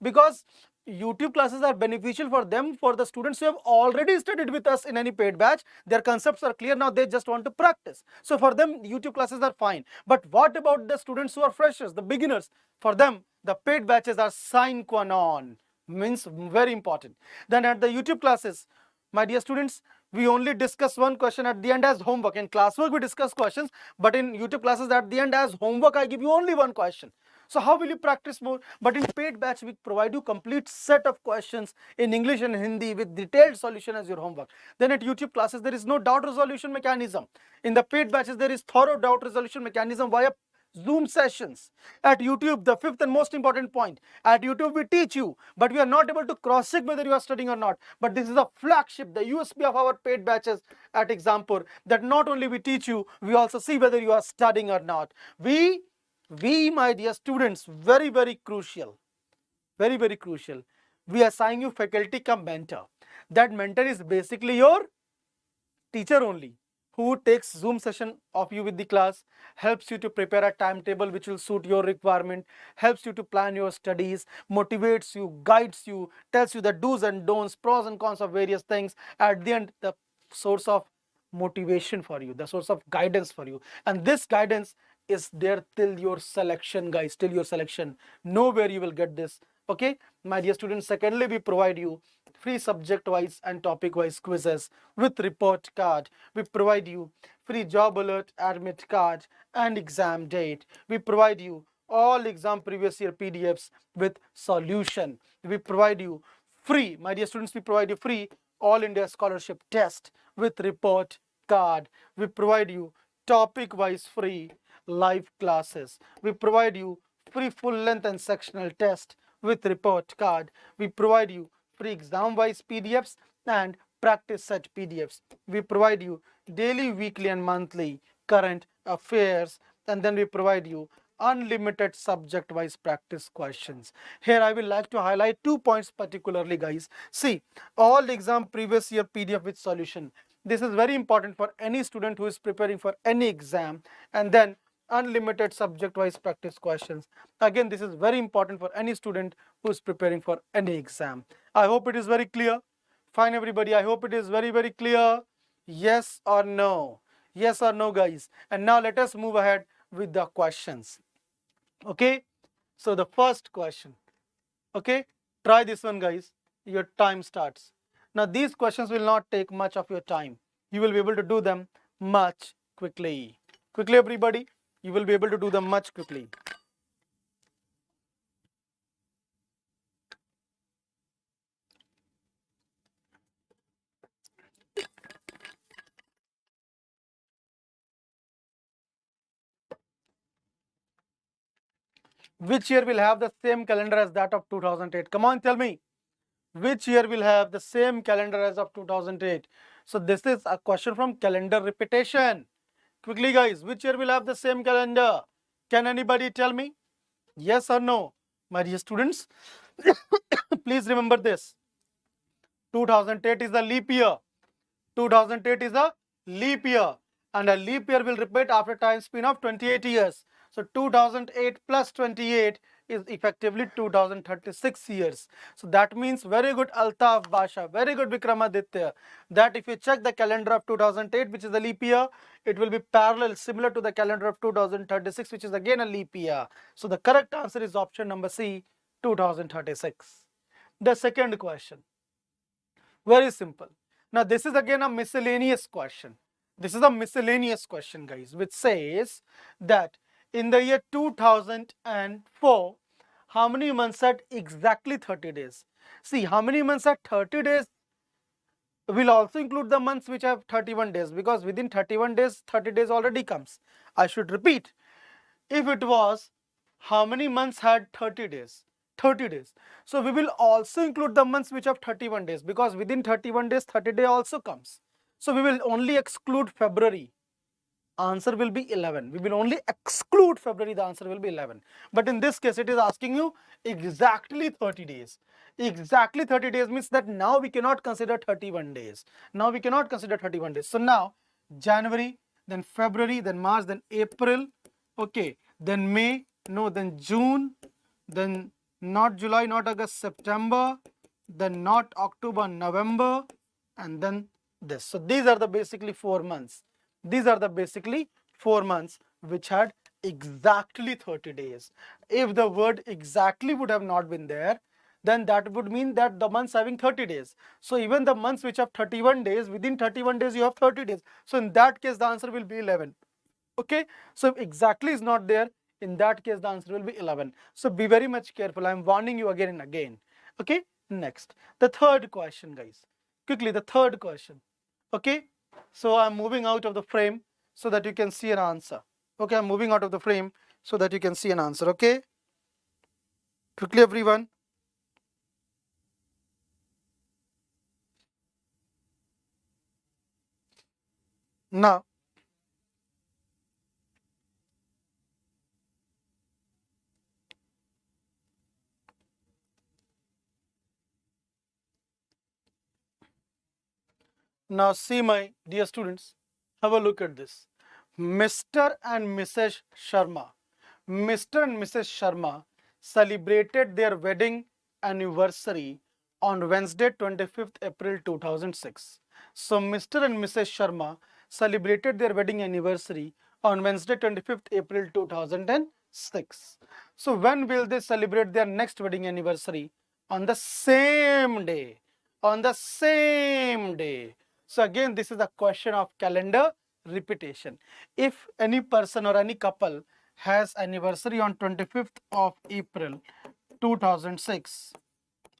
S1: because YouTube classes are beneficial for them, for the students who have already studied with us in any paid batch. Their concepts are clear now, they just want to practice. So for them, YouTube classes are fine. But what about the students who are freshers, the beginners? For them, the paid batches are sine qua non, means very important. Then at the YouTube classes, my dear students, we only discuss one question at the end as homework. In classwork, we discuss questions, but in YouTube classes at the end as homework, I give you only one question. So how will you practice more? But in paid batch, we provide you complete set of questions in English and Hindi with detailed solution as your homework. Then at YouTube classes, there is no doubt resolution mechanism. In the paid batches, there is thorough doubt resolution mechanism via Zoom sessions. At YouTube, the fifth and most important point, at YouTube we teach you, but we are not able to cross-check whether you are studying or not. But this is a flagship, the USP of our paid batches at Exampur, that not only we teach you, we also see whether you are studying or not. We, my dear students, very, very crucial, we assign you faculty cum mentor. That mentor is basically your teacher only, who takes Zoom session of you with the class, helps you to prepare a timetable which will suit your requirement, helps you to plan your studies, motivates you, guides you, tells you the do's and don'ts, pros and cons of various things. At the end, the source of motivation for you, the source of guidance for you. And this guidance is there till your selection, guys, till your selection. Nowhere you will get this. Okay, my dear students. Secondly, we provide you free subject-wise and topic-wise quizzes with report card. We provide you free job alert, admit card, and exam date. We provide you all exam previous year PDFs with solution. We provide you free, my dear students, we provide you free All India Scholarship Test with report card. We provide you topic-wise free live classes. We provide you free full length and sectional test with report card. We provide you free exam-wise PDFs and practice set PDFs. We provide you daily, weekly and monthly current affairs, and then we provide you unlimited subject-wise practice questions. Here I will like to highlight 2 points particularly, guys. See, all exam previous year PDF with solution. This is very important for any student who is preparing for any exam. And then unlimited subject-wise practice questions. Again, this is very important for any student who is preparing for any exam. I hope it is very clear. Fine, everybody. I hope it is very, very clear. Yes or no? Yes or no, guys? And now let us move ahead with the questions. Okay? So the first question. Okay? Try this one, guys. Your time starts. Now, these questions will not take much of your time. You will be able to do them much quickly. Quickly, everybody. You will be able to do them much quickly. Which year will have the same calendar as that of 2008? Come on, tell me. Which year will have the same calendar as of 2008? So this is a question from calendar repetition. Quickly, guys, which year will have the same calendar? Can anybody tell me? Yes or no? My dear students, please remember this. 2008 is a leap year. 2008 is a leap year. And a leap year will repeat after time span of 28 years. So 2008 plus 28 is effectively 2036 years. So that means very good Altaf Basha, very good Vikramaditya. That if you check the calendar of 2008, which is a leap year, it will be parallel, similar to the calendar of 2036, which is again a leap year. So the correct answer is option number C, 2036. The second question, very simple. Now this is again a miscellaneous question. This is a miscellaneous question, guys, which says that in the year 2004, how many months had exactly 30 days? See, how many months had 30 days will also include the months which have 31 days, because within 31 days, 30 days already comes. I should repeat, if it was how many months had 30 days? 30 days. So we will also include the months which have 31 days, because within 31 days, 30 day also comes. So we will only exclude February. Answer will be 11. We will only exclude February. The answer will be 11. But in this case, it is asking you exactly 30 days. Exactly 30 days means that now we cannot consider 31 days. Now we cannot consider 31 days. So now January, then February, then March, then April, okay, then May, no, then June, then not July, not August, September, then not October, November, and then this. So these are the basically 4 months. These are the basically 4 months which had exactly 30 days. If the word exactly would have not been there, then that would mean that the months having 30 days. So even the months which have 31 days, within 31 days you have 30 days. So in that case the answer will be 11. Okay, so if exactly is not there, in that case the answer will be 11. So be very much careful. I am warning you again and again. Okay, next, the third question, guys. Quickly, the third question. Okay, so I'm moving out of the frame so that you can see an answer. Okay, I'm moving out of the frame so that you can see an answer. Okay, quickly everyone. Now see, my dear students, have a look at this. Mr. and Mrs. Sharma. Mr. and Mrs. Sharma celebrated their wedding anniversary on Wednesday, 25th April 2006. So Mr. and Mrs. Sharma celebrated their wedding anniversary on Wednesday, 25th April 2006. So when will they celebrate their next wedding anniversary? On the same day. On the same day. So again, this is a question of calendar repetition. If any person or any couple has anniversary on 25th of April 2006,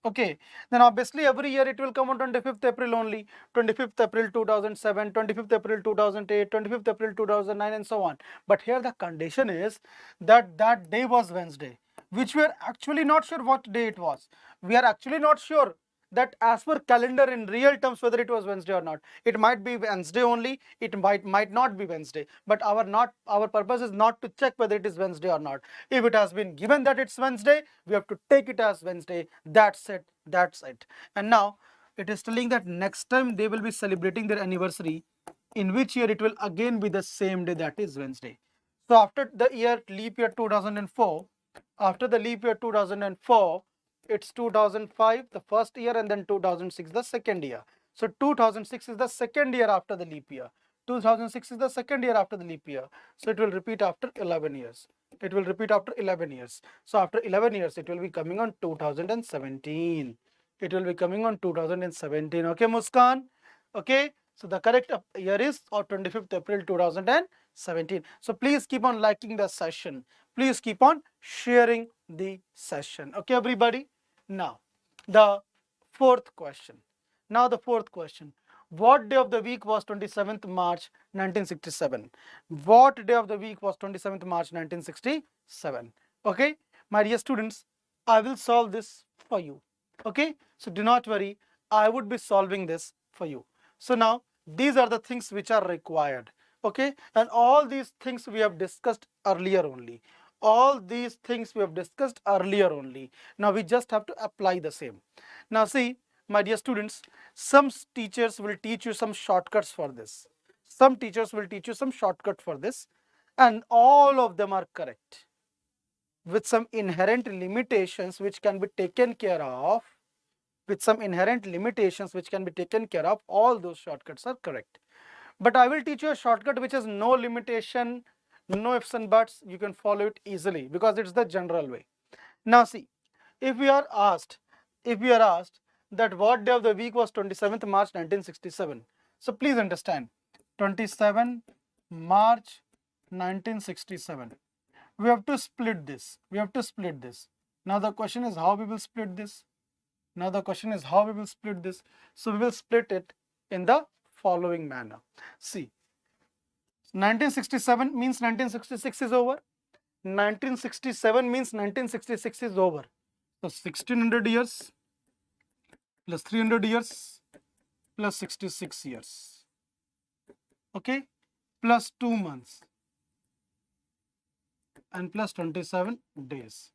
S1: okay, then obviously every year it will come on 25th April only. 25th April 2007, 25th April 2008, 25th April 2009, and so on. But here the condition is that that day was Wednesday, which we are actually not sure what day it was. We are actually not sure that as per calendar in real terms whether it was Wednesday or not. It might be Wednesday only, it might not be Wednesday, but our purpose is not to check whether it is Wednesday or not. If it has been given that it's Wednesday, we have to take it as Wednesday. That's it. That's it. And now it is telling that next time they will be celebrating their anniversary, in which year it will again be the same day, that is Wednesday. So after the year leap year 2004, after the leap year 2004, it's 2005 the first year, and then 2006 the second year. So 2006 is the second year after the leap year. 2006 is the second year after the leap year. So it will repeat after 11 years. It will repeat after 11 years. So after 11 years, it will be coming on 2017. It will be coming on 2017. Okay, Muskan? Okay. So the correct year is 25th April 2017. So please keep on liking the session. Please keep on sharing the session. Okay, everybody? Now, the fourth question. What day of the week was 27th March 1967? What day of the week was 27th March 1967? Okay, my dear students, I will solve this for you. Okay, so do not worry, I would be solving this for you. So now, these are the things which are required. Okay, and all these things we have discussed earlier only. All these things we have discussed earlier only. Now we just have to apply the same. Now see, my dear students, some teachers will teach you some shortcuts for this. Some teachers will teach you some shortcut for this, and all of them are correct. with some inherent limitations which can be taken care of, all those shortcuts are correct. But I will teach you a shortcut which has no limitation, no ifs and buts. You can follow it easily because it's the general way. Now see, if we are asked that what day of the week was 27th March 1967. So please understand, 27 March 1967. We have to split this. Now the question is how we will split this. So we will split it in the following manner. See, 1967 means 1966 is over. 1967 means 1966 is over. So 1600 years plus 300 years plus 66 years. Okay, plus 2 months and plus 27 days.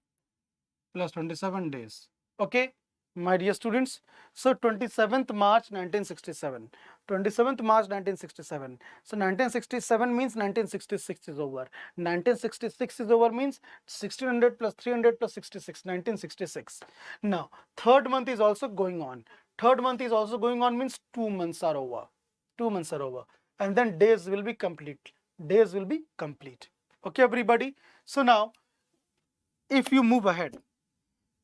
S1: Okay, my dear students. So 27th March 1967. So 1967 means 1966 is over. 1966 is over means 1600 plus 300 plus 66, 1966. Now, third month is also going on. Means 2 months are over. And then days will be complete. Okay, everybody. So now, if you move ahead,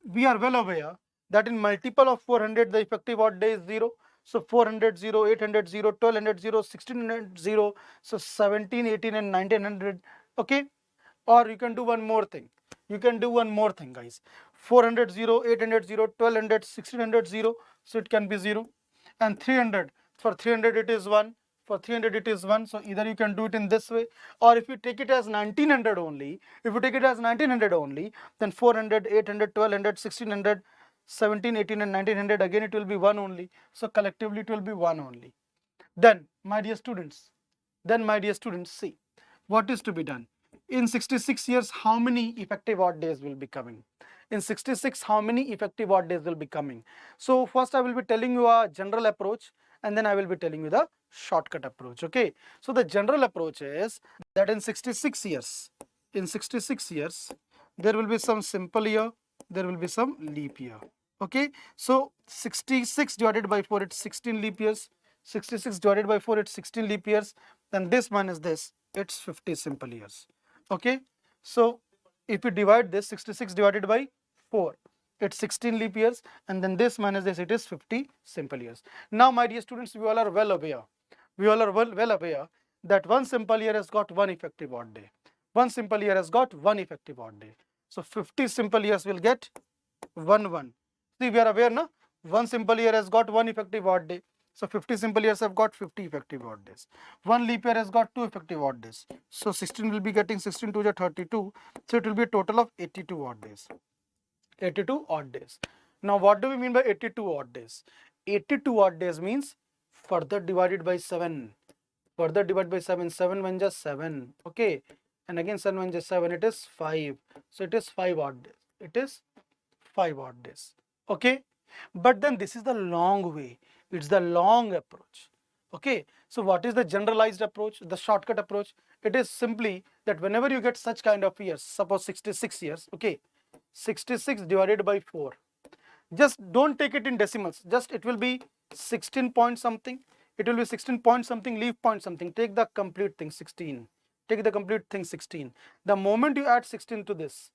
S1: we are well aware that in multiple of 400, the effective odd day is 0. So 400, 0, 800, 0, 1200, 0, 1600, 0. So 17, 18 and 1900. Okay. Or you can do one more thing. Guys. 400, 0, 800, 0, 1200, 1600, 0. So it can be 0. And 300. For 300 it is 1. So either you can do it in this way, or if you take it as 1900 only, then 400, 800, 1200, 1600, 17, 18 and 1900, again it will be 1 only. So collectively it will be 1 only. Then, my dear students, see what is to be done. In 66 years, how many effective odd days will be coming? So first I will be telling you a general approach, and then I will be telling you the shortcut approach. Okay. So the general approach is that in 66 years, there will be some simple year, there will be some leap year. Okay. So 66 divided by 4, it's 16 leap years. 66 divided by 4, it's 16 leap years. Then this minus this, it's 50 simple years. Okay. So if you divide this, 66 divided by 4, it's 16 leap years, and then this minus this, it is 50 simple years. Now, my dear students, we all are well aware that one simple year has got one effective odd day. So 50 simple years will get 1. See, we are aware, na? One simple year has got one effective odd day. So 50 simple years have got 50 effective odd days. One leap year has got 2 effective odd days. So 16 will be getting 16 to the 32. So it will be a total of 82 odd days. Now, what do we mean by 82 odd days? 82 odd days means further divided by 7. 7 1 just 7. Okay. And again 7 1 just 7. It is 5. So it is 5 odd days. Okay. But then this is the long way. It's the long approach. Okay. So what is the generalized approach, the shortcut approach? It is simply that whenever you get such kind of years, suppose 66 years, okay, 66 divided by 4. Just don't take it in decimals. Just it will be 16 point something. Leave point something. Take the complete thing 16. The moment you add 16 to this,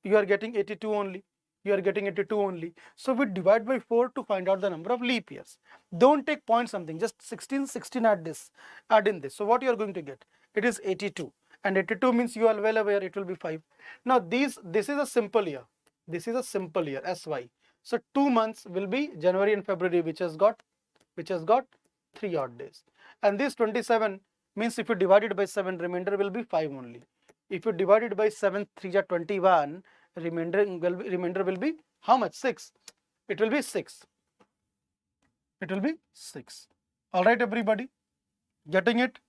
S1: you are getting 82 only. So we divide by 4 to find out the number of leap years. Don't take point something. Just 16 add in this. So what you are going to get? It is 82. And 82 means you are well aware it will be 5. Now this is a simple year. SY. So 2 months will be January and February, which has got 3 odd days. And this 27 means if you divide it by 7, remainder will be 5 only. If you divide it by 7, 3 are 21, remainder will be how much? 6. It will be 6. All right, everybody. Getting it,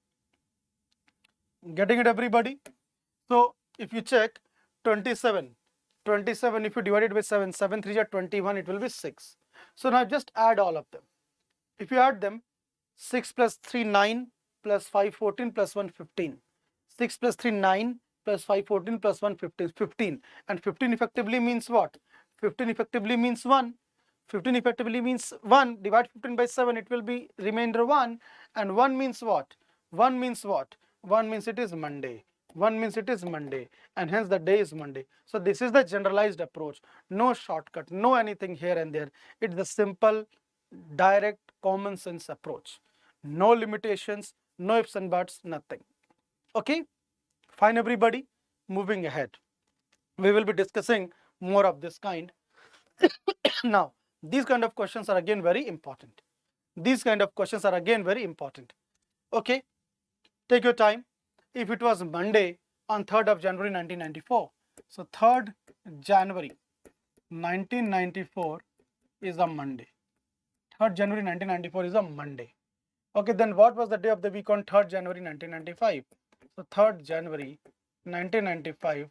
S1: everybody? So if you check 27, if you divide it by 7, 7 3 are 21, it will be 6. So now just add all of them. If you add them, 6 plus 3, 9, plus 5, 14, plus 1, 15. 6 plus 3, 9, plus 5 14 plus 1 15. And 15 effectively means what? 15 effectively means 1. 15 effectively means 1. Divide 15 by 7, it will be remainder 1. And 1 means what? 1 means what? 1 means it is Monday. 1 means it is Monday, and hence the day is Monday. So this is the generalized approach. No shortcut, no anything here and there. It's the simple, direct, common sense approach. No limitations, no ifs and buts, nothing. Okay, fine everybody. Moving ahead, we will be discussing more of this kind. Now, these kind of questions are again very important. These kind of questions are again very important. Okay, take your time. If it was Monday on 3rd of January 1994, so 3rd January 1994 is a Monday. 3rd January 1994 is a Monday. Okay, then what was the day of the week on 3rd January 1995? So 3rd January 1995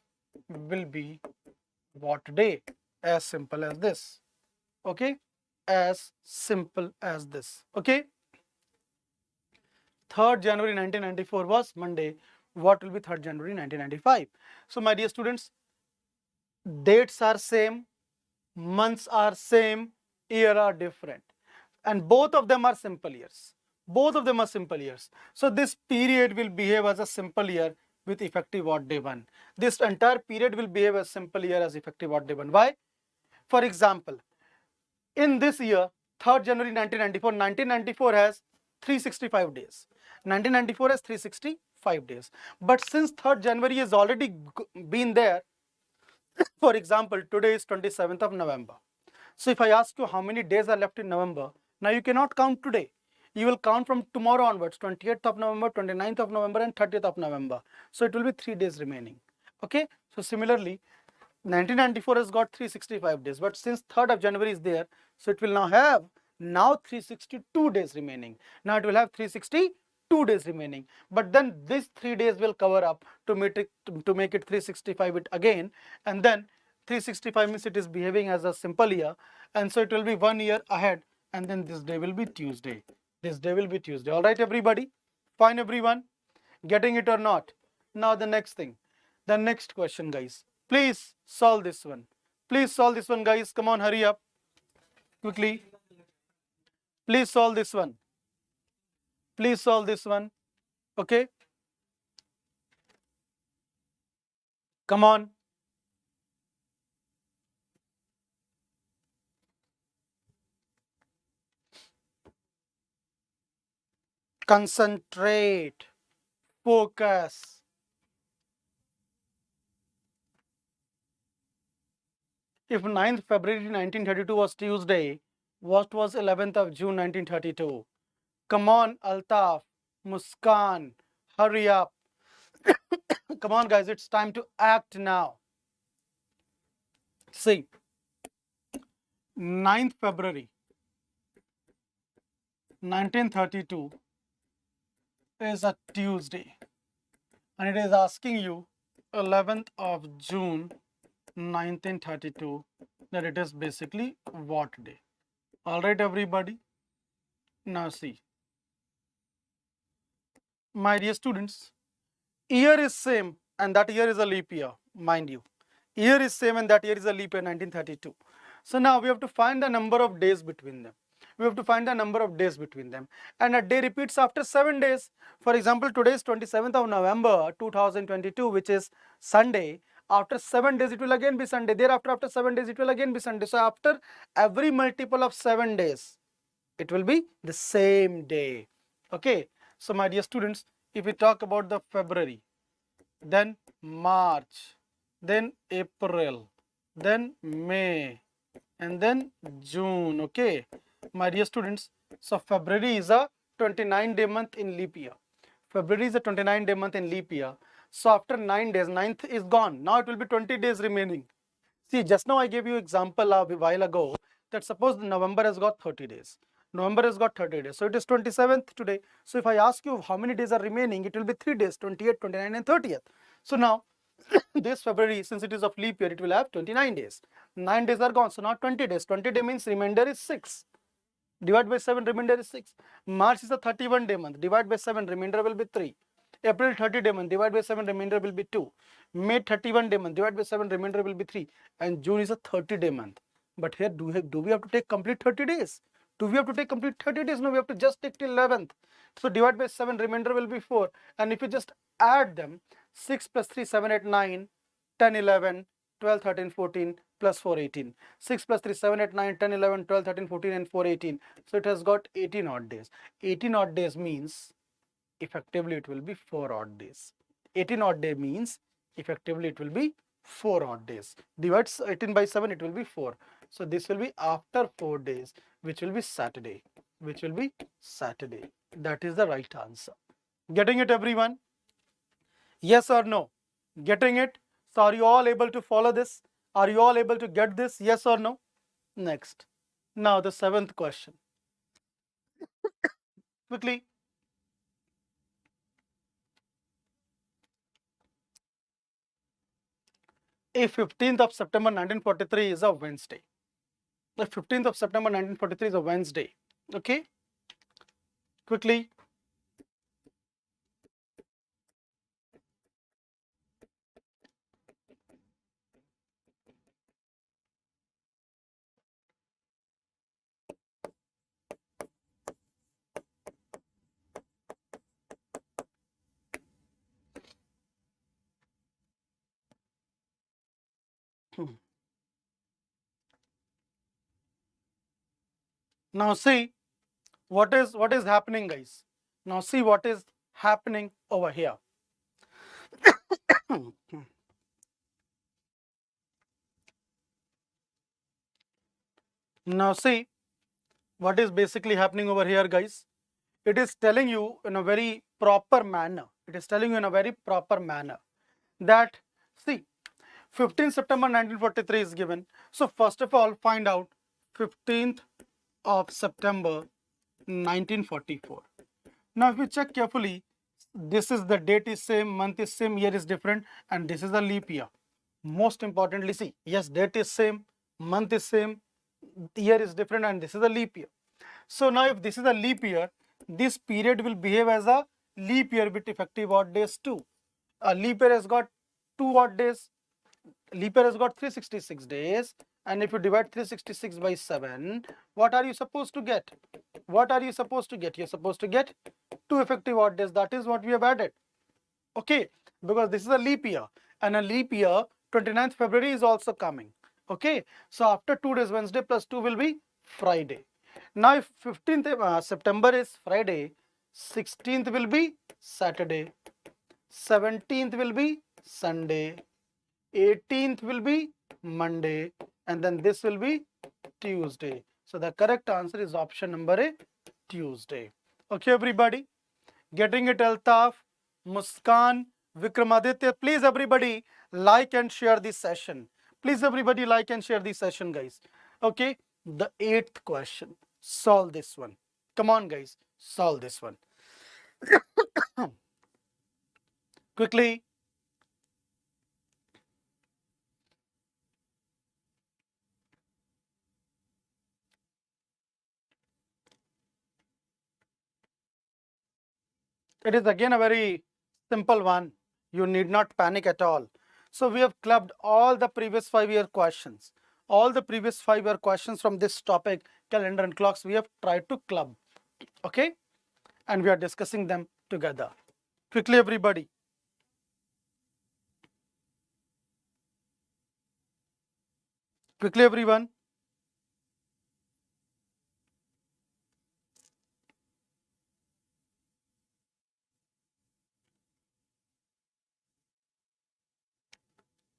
S1: will be what day? As simple as this. Okay, as simple as this. Okay, 3rd January 1994 was Monday. What will be 3rd January 1995? So my dear students, dates are same, months are same, year are different, and both of them are simple years. Both of them are simple years. So this period will behave as a simple year with effective odd day 1. This entire period will behave as simple year as effective odd day 1. Why? For example, in this year, 3rd January 1994, 1994 has 365 days. 1994 has 365 days. But since 3rd January has already been there, for example, today is 27th of November. So if I ask you how many days are left in November, now you cannot count today. You will count from tomorrow onwards, 28th of November, 29th of November and 30th of November. So it will be 3 days remaining. Okay. So similarly, 1994 has got 365 days, but since 3rd of January is there, so it will now have 362 days remaining. Now it will have 362 days remaining, but then these 3 days will cover up to make it 365 again, and then 365 means it is behaving as a simple year, and so it will be 1 year ahead, and then this day will be Tuesday. This day will be Tuesday. All right, everybody? Fine, everyone? Getting it or not? Now the next thing, the next question, guys. Please solve this one. Please solve this one, guys. Come on, hurry up. Quickly. Please solve this one. Please solve this one. Okay? Come on. Concentrate. Focus. If 9th February 1932 was Tuesday, what was 11th of June 1932? Come on, Altaf, Muskan, hurry up. Come on, guys, it's time to act now. See, 9th February 1932 is a Tuesday, and it is asking you 11th of June 1932, that it is basically what day? All right, everybody. Now see, my dear students, year is same and that year is a leap year, mind you. Year is same and that year is a leap year, 1932. So now we have to find the number of days between them. We have to find the number of days between them, and a day repeats after 7 days. For example, today is 27th of November 2022, which is Sunday. After 7 days, it will again be Sunday. Thereafter, after 7 days, it will again be Sunday. So after every multiple of 7 days, it will be the same day. Okay. So my dear students, if we talk about the February, then March, then April, then May, and then June. Okay. My dear students, so February is a 29-day month in leap year. February is a 29-day month in leap year. So after 9 days, 9th is gone. Now it will be 20 days remaining. See, just now I gave you example a while ago that suppose November has got 30 days. November has got 30 days. So it is 27th today. So if I ask you how many days are remaining, it will be 3 days, 28, 29 and 30th. So now this February, since it is of leap year, it will have 29 days. 9 days are gone. So now 20 days. 20 days means remainder is 6. Divide by 7, remainder is 6. March is a 31-day month. Divide by 7, remainder will be 3. April 30-day month. Divide by 7, remainder will be 2. May 31 day month, divide by 7, remainder will be 3. And June is a 30-day month. But here, do we have to take complete 30 days? Do we have to take complete 30 days? No, we have to just take till 11th. So divide by 7, remainder will be 4. And if you just add them, 6 plus 3, 7, 8, 9, 10, 11, 12, 13, 14, plus 4, 18. 6 plus 3, 7, 8, 9, 10, 11, 12, 13, 14, and 4, 18. So it has got 18 odd days. 18 odd days means effectively it will be 4 odd days. 18 odd day means effectively it will be 4 odd days. Divides 18 by 7, it will be 4. So this will be after 4 days, which will be Saturday. Which will be Saturday. That is the right answer. Getting it, everyone? Yes or no? Getting it? So are you all able to follow this? Are you all able to get this? Yes or no? Next. Now the 7th question. Quickly. If 15th of September 1943 is a Wednesday. The 15th of September 1943 is a Wednesday. Okay? Quickly. Now see what is happening, guys. Now see what is happening over here. Now see what is basically happening over here, guys. It is telling you in a very proper manner. It is telling you in a very proper manner that, see, 15th September 1943 is given. So first of all, find out 15th of September 1944. Now if you check carefully, this is the date is same, month is same, year is different, and this is a leap year. Most importantly, see, yes, date is same, month is same, year is different, and this is a leap year. So now if this is a leap year, this period will behave as a leap year with effective odd days too. A leap year has got 2 odd days. Leap year has got 366 days, and if you divide 366 by 7, what are you supposed to get? What are you supposed to get? You're supposed to get 2 effective odd days. That is what we have added. Okay, because this is a leap year, and a leap year 29th February is also coming. Okay, so after 2 days, Wednesday plus 2 will be Friday. Now if 15th September is Friday, 16th will be Saturday, 17th will be Sunday, 18th will be Monday, and then this will be Tuesday. So the correct answer is option number A, Tuesday. Okay, everybody, getting it? Altaf, Muskan, Vikramaditya, please everybody like and share this session. Please everybody like and share this session, guys. Okay, the 8th question. Solve this one. Come on, guys, solve this one. Quickly. It is again a very simple one. You need not panic at all. So we have clubbed all the previous 5-year questions. All the previous 5-year questions from this topic, calendar and clocks, we have tried to club. Okay? And we are discussing them together. Quickly, everybody. Quickly, everyone.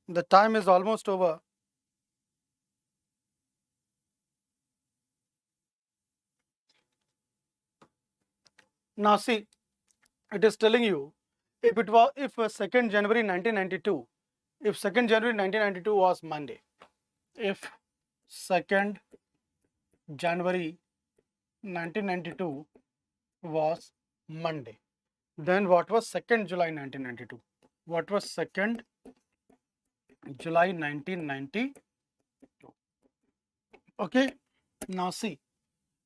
S1: The time is almost over. Now see, it is telling you if 2nd January 1992, if 2nd January 1992 was Monday, if 2nd January 1992 was Monday, then what was 2nd July 1992? What was 2nd July 1992? Okay, now see,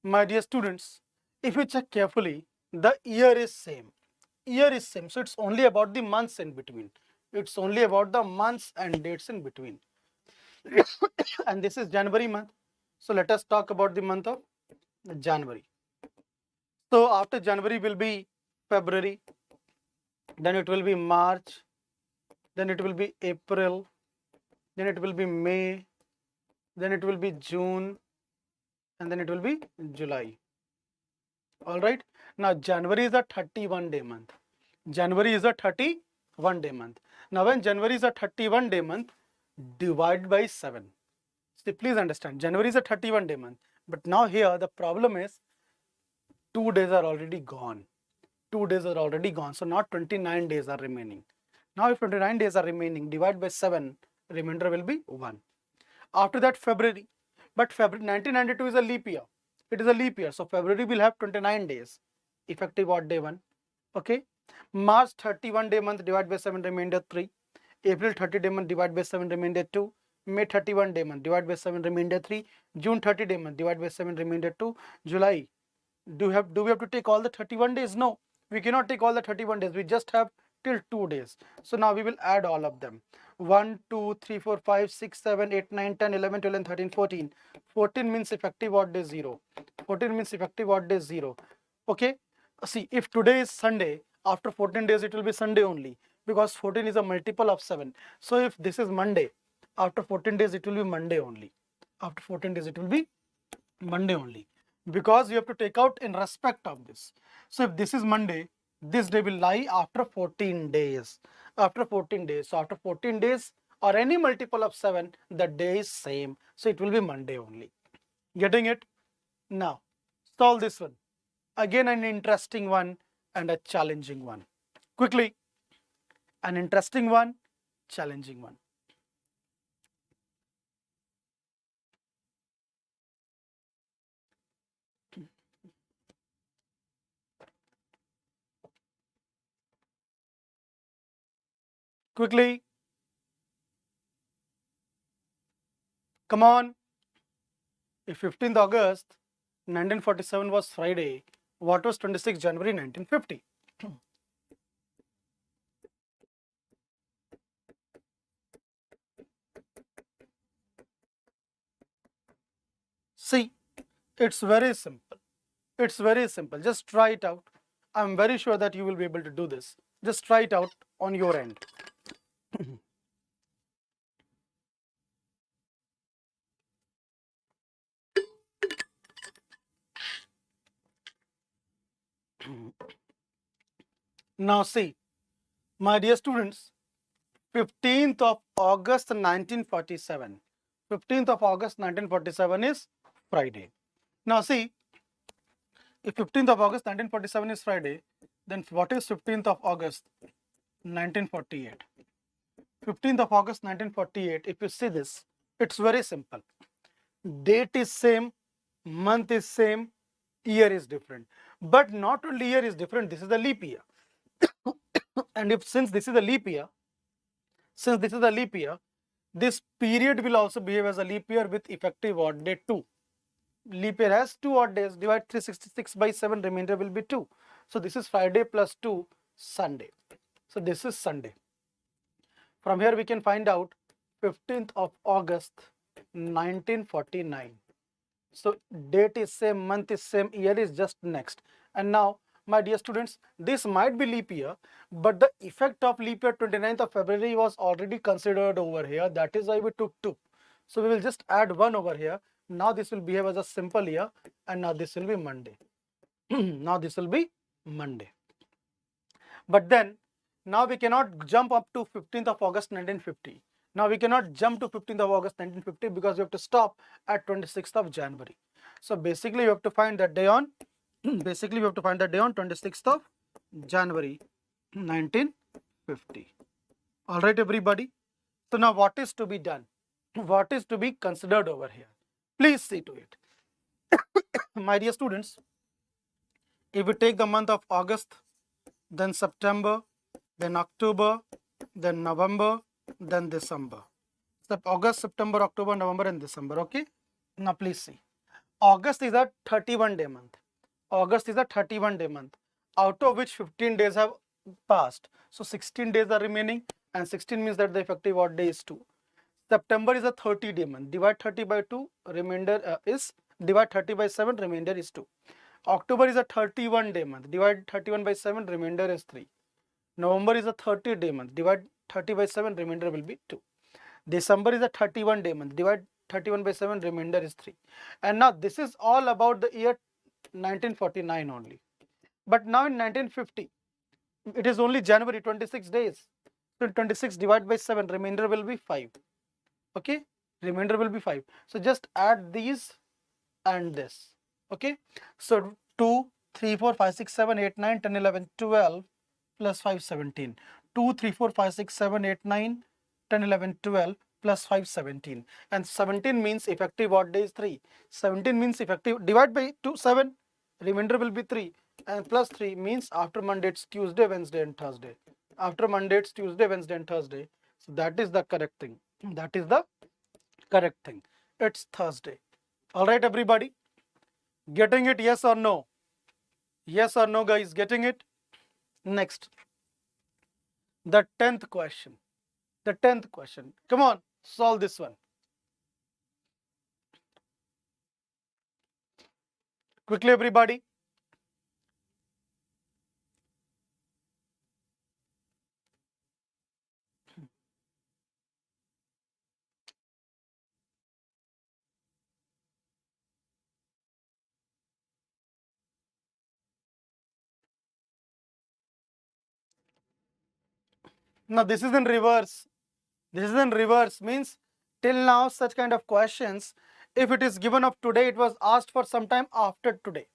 S1: my dear students, if you check carefully, the year is same. Year is same, so it's only about the months in between. It's only about the months and dates in between. And this is January month. So let us talk about the month of January. So after January will be February, then it will be March, then it will be April, then it will be May, then it will be June, and then it will be July. All right. Now January is a 31-day month. January is a 31-day month. Now when January is a 31-day month, divide by 7. See, please understand, January is a 31-day month. But now here the problem is 2 days are already gone. 2 days are already gone. So now 29 days are remaining. Now if 29 days are remaining, divide by 7, remainder will be 1. After that February. But February 1992 is a leap year. It is a leap year. So February will have 29 days. Effective odd day 1. Okay. March 31-day month, divide by 7, remainder 3. April 30-day month, divide by 7, remainder 2. May 31-day month, divide by 7, remainder 3. June 30-day month, divide by 7, remainder 2. July, do we have to take all the 31 days? No, we cannot take all the 31 days. We just have till 2 days. So now we will add all of them. 1, 2, 3, 4, 5, 6, 7, 8, 9, 10, 11, 12, and 13, 14. 14 means effective odd day 0. 14 means effective odd day 0. Okay. See, if today is Sunday, after 14 days it will be Sunday only, because 14 is a multiple of 7. So if this is Monday, after 14 days it will be Monday only. After 14 days it will be Monday only, because you have to take out in respect of this. So if this is Monday, this day will lie after 14 days. After 14 days. So after 14 days or any multiple of 7, the day is same. So it will be Monday only. Getting it? Now, solve this one. Again, an interesting one and a challenging one. Quickly, an interesting one, challenging one. Quickly, come on. If 15th August 1947 was Friday, what was 26th January 1950? See, it's very simple. It's very simple. Just try it out. I'm very sure that you will be able to do this. Just try it out on your end. Now see, my dear students, 15th of August 1947. 15th of August 1947 is Friday. Now see, if 15th of August 1947 is Friday, then what is 15th of August 1948? 15th of August 1948, if you see this, it's very simple. Date is same, month is same, year is different. But not only year is different, this is a leap year. And since this is a leap year, this period will also behave as a leap year with effective odd day 2. Leap year has 2 odd days. Divide 366 by 7, remainder will be 2. So this is Friday plus 2, Sunday. So this is Sunday. From here we can find out 15th of August 1949. So date is same, month is same, year is just next. And now, my dear students, this might be leap year, but the effect of leap year 29th of February was already considered over here. That is why we took 2. So we will just add 1 over here. Now this will behave as a simple year, and now this will be Monday. Now this will be Monday. But then, now we cannot jump up to 15th of August 1950. Now we cannot jump to 15th of August 1950 because we have to stop at 26th of January. So basically you have to find that day on 26th of January 1950. All right, everybody. So now what is to be done? What is to be considered over here? Please see to it. My dear students, if we take the month of August, then September, then October, then November, then December. So August, September, October, November, and December. Okay. Now please see. August is a 31-day month. August is a 31-day month, out of which 15 days have passed. So 16 days are remaining, and 16 means that the effective odd day is 2. September is a 30-day month. Divide 30 by 2, remainder is, divide 30 by 7, remainder is 2. October is a 31-day month. Divide 31 by 7, remainder is 3. November is a 30-day month. Divide 30 by 7, remainder will be 2. December is a 31-day month. Divide 31 by 7, remainder is 3. And now this is all about the year 1949 only. But now in 1950, it is only January, 26 days. So 26 divided by 7, remainder will be 5. Okay, remainder will be 5. So just add these and this. Okay, so 2, 3, 4, 5, 6, 7, 8, 9, 10, 11, 12 plus 5, 17. 2, 3, 4, 5, 6, 7, 8, 9, 10, 11, 12 plus 5, 17. And 17 means effective odd day is 3. 17 means effective, divide by 2, 7, remainder will be 3. And plus 3 means after Monday it's Tuesday, Wednesday and Thursday. After Monday it's Tuesday, Wednesday and Thursday. So that is the correct thing. That is the correct thing. It's Thursday. All right, everybody. Getting it, yes or no? Yes or no, guys? Getting it? Next. The 10th question. The 10th question. Come on, solve this one. Quickly, everybody. Now, this is in reverse. This is in reverse, means till now such kind of questions, if it is given of today, it was asked for some time after today.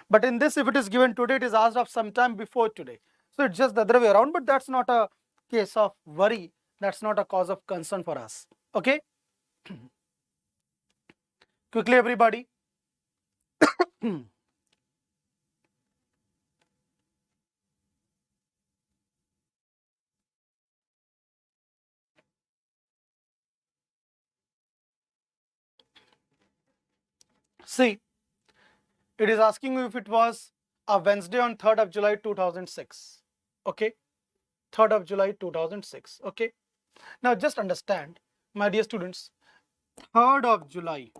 S1: But in this, if it is given today, it is asked of some time before today. So it's just the other way around, but that's not a case of worry. That's not a cause of concern for us. Okay? Quickly, everybody. See, it is asking you if it was a Wednesday on 3rd of July 2006. Okay? 3rd of July 2006. Okay? Now just understand, my dear students, 3rd of July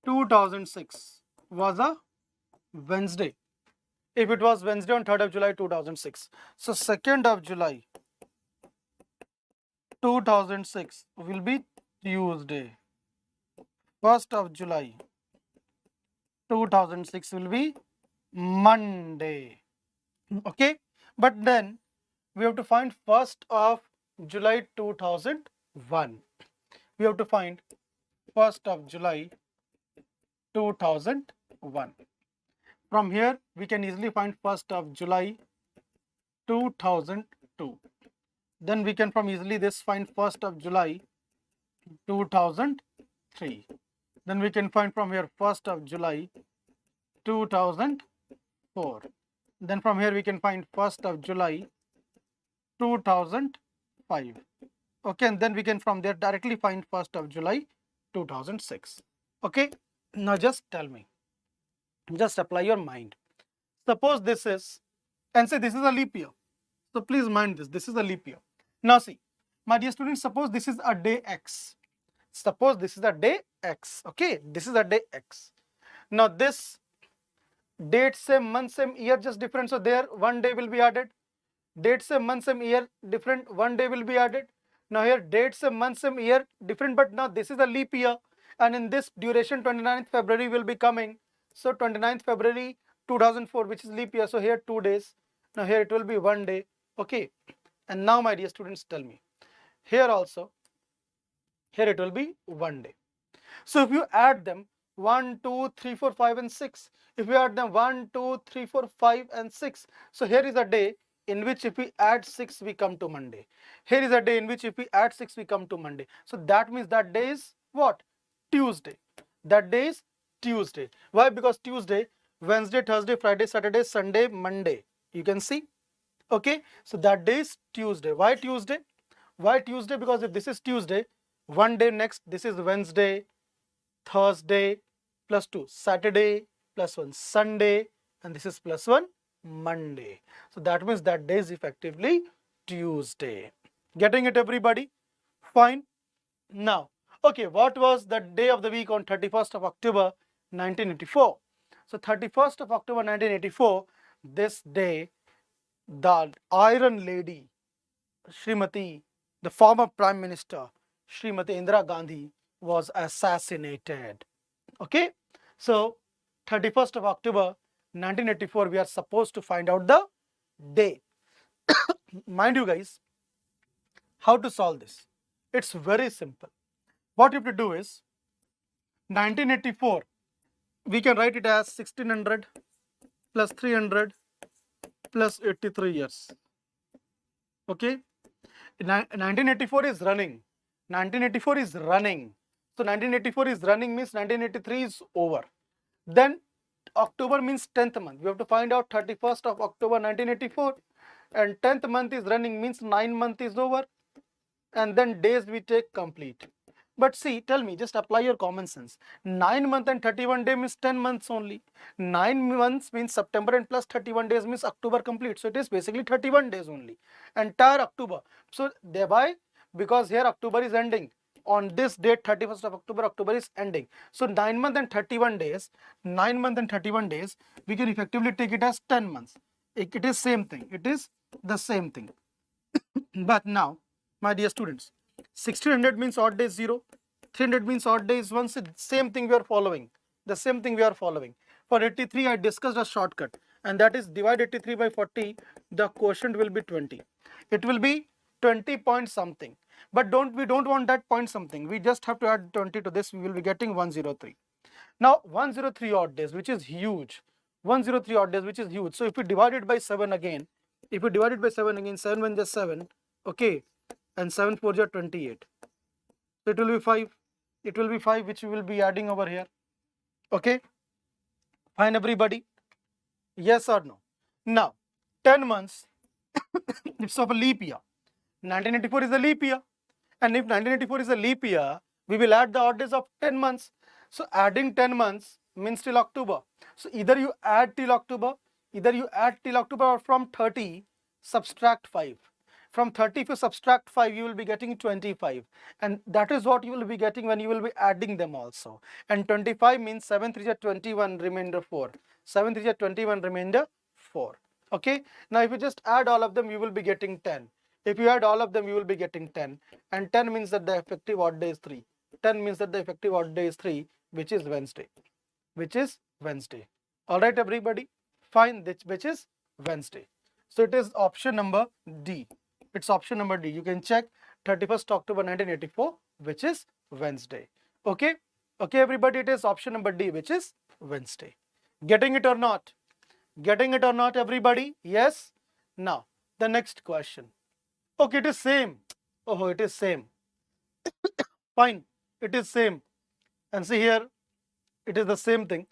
S1: 2006 was a Wednesday. If it was Wednesday on 3rd of July 2006. So 2nd of July 2006 will be Tuesday. 1st of July 2006 will be Monday. Okay? But then we have to find 1st of July 2001. We have to find 1st of July 2001. From here, we can easily find 1st of July 2002. Then we can from easily this find 1st of July 2003. Then we can find from here 1st of July 2004. Then from here we can find 1st of July 2005. Okay, and then we can from there directly find 1st of July 2006. Okay, now just tell me. Just apply your mind. Suppose this is, and say this is a leap year. So please mind this, this is a leap year. Now see, my dear students, suppose this is a day X. Suppose this is a day X. Okay, this is a day X. Now this date, same month, same year, just different. So there one day will be added. Date, same month, same year, different, one day will be added. Now here date, same month, same year, different, but now this is a leap year. And in this duration, 29th February will be coming. So 29th February 2004, which is leap year. So here 2 days. Now here it will be 1 day. Okay. And now my dear students, tell me. Here also, here it will be 1 day. So if you add them 1, 2, 3, 4, 5 and 6. If you add them 1, 2, 3, 4, 5 and 6. So here is a day in which if we add 6, we come to Monday. Here is a day in which if we add 6, we come to Monday. So that means that day is what? Tuesday. That day is Tuesday. Why? Because Tuesday, Wednesday, Thursday, Friday, Saturday, Sunday, Monday. You can see. Okay. So that day is Tuesday. Why Tuesday? Why Tuesday? Because if this is Tuesday, one day next, this is Wednesday, Thursday, plus 2, Saturday, plus 1, Sunday, and this is plus 1, Monday. So that means that day is effectively Tuesday. Getting it, everybody? Fine. Now, okay, what was the day of the week on 31st of October 1984? So 31st of October 1984, this day, the Iron Lady, Srimati, the former Prime Minister, Srimati Indira Gandhi, was assassinated. Okay, so 31st of October 1984, we are supposed to find out the day. Mind you guys, how to solve this? It's very simple. What you have to do is 1984, we can write it as 1600 plus 300 plus 83 years. Okay, 1984 is running. 1984 is running. So 1984 is running means 1983 is over. Then October means 10th month. We have to find out 31st of October 1984, and 10th month is running means 9 month is over, and then days we take complete. But see, tell me, just apply your common sense. 9 month and 31 day means 10 months only. 9 months means September and plus 31 days means October complete. So it is basically 31 days only. Entire October. So thereby, because here October is ending. On this date, 31st of October, October is ending. So 9 months and 31 days, 9 months and 31 days, we can effectively take it as 10 months. It is same thing. It is the same thing. But now, my dear students, 1600 means odd days 0, 300 means odd days 1, same thing we are following. The same thing we are following. For 83, I discussed a shortcut, and that is divide 83 by 40, the quotient will be 20. It will be 20 point something. But we don't want that point something. We just have to add 20 to this. We will be getting 103. Now 103 odd days, which is huge. 103 odd days, which is huge. So if we divide it by 7 again, 7 1 is 7, okay, and 7 4 is 28. So it will be 5. It will be 5, which we will be adding over here. Okay, fine, everybody? Yes or no? Now 10 months, it's of a leap year. 1984 is a leap year, and if 1984 is a leap year, we will add the odd days of 10 months. So adding 10 months means till October. So either you add till October, or from 30 subtract 5. From 30, if you subtract 5, you will be getting 25, and that is what you will be getting when you will be adding them also. And 25 means 7 3 is 21, remainder 4. 7 3 is 21, remainder 4. Okay. Now if you just add all of them, you will be getting 10. If you add all of them, you will be getting 10. And 10 means that the effective odd day is 3. 10 means that the effective odd day is 3, which is Wednesday. All right, everybody? Fine, which is Wednesday. So it is option number D. It's option number D. You can check 31st October 1984, which is Wednesday. Okay? Okay, everybody, it is option number D, which is Wednesday. Getting it or not? Getting it or not, everybody? Yes? Now, the next question. Okay, it is same. Oh, it is same. Fine, it is same. And see here, it is the same thing.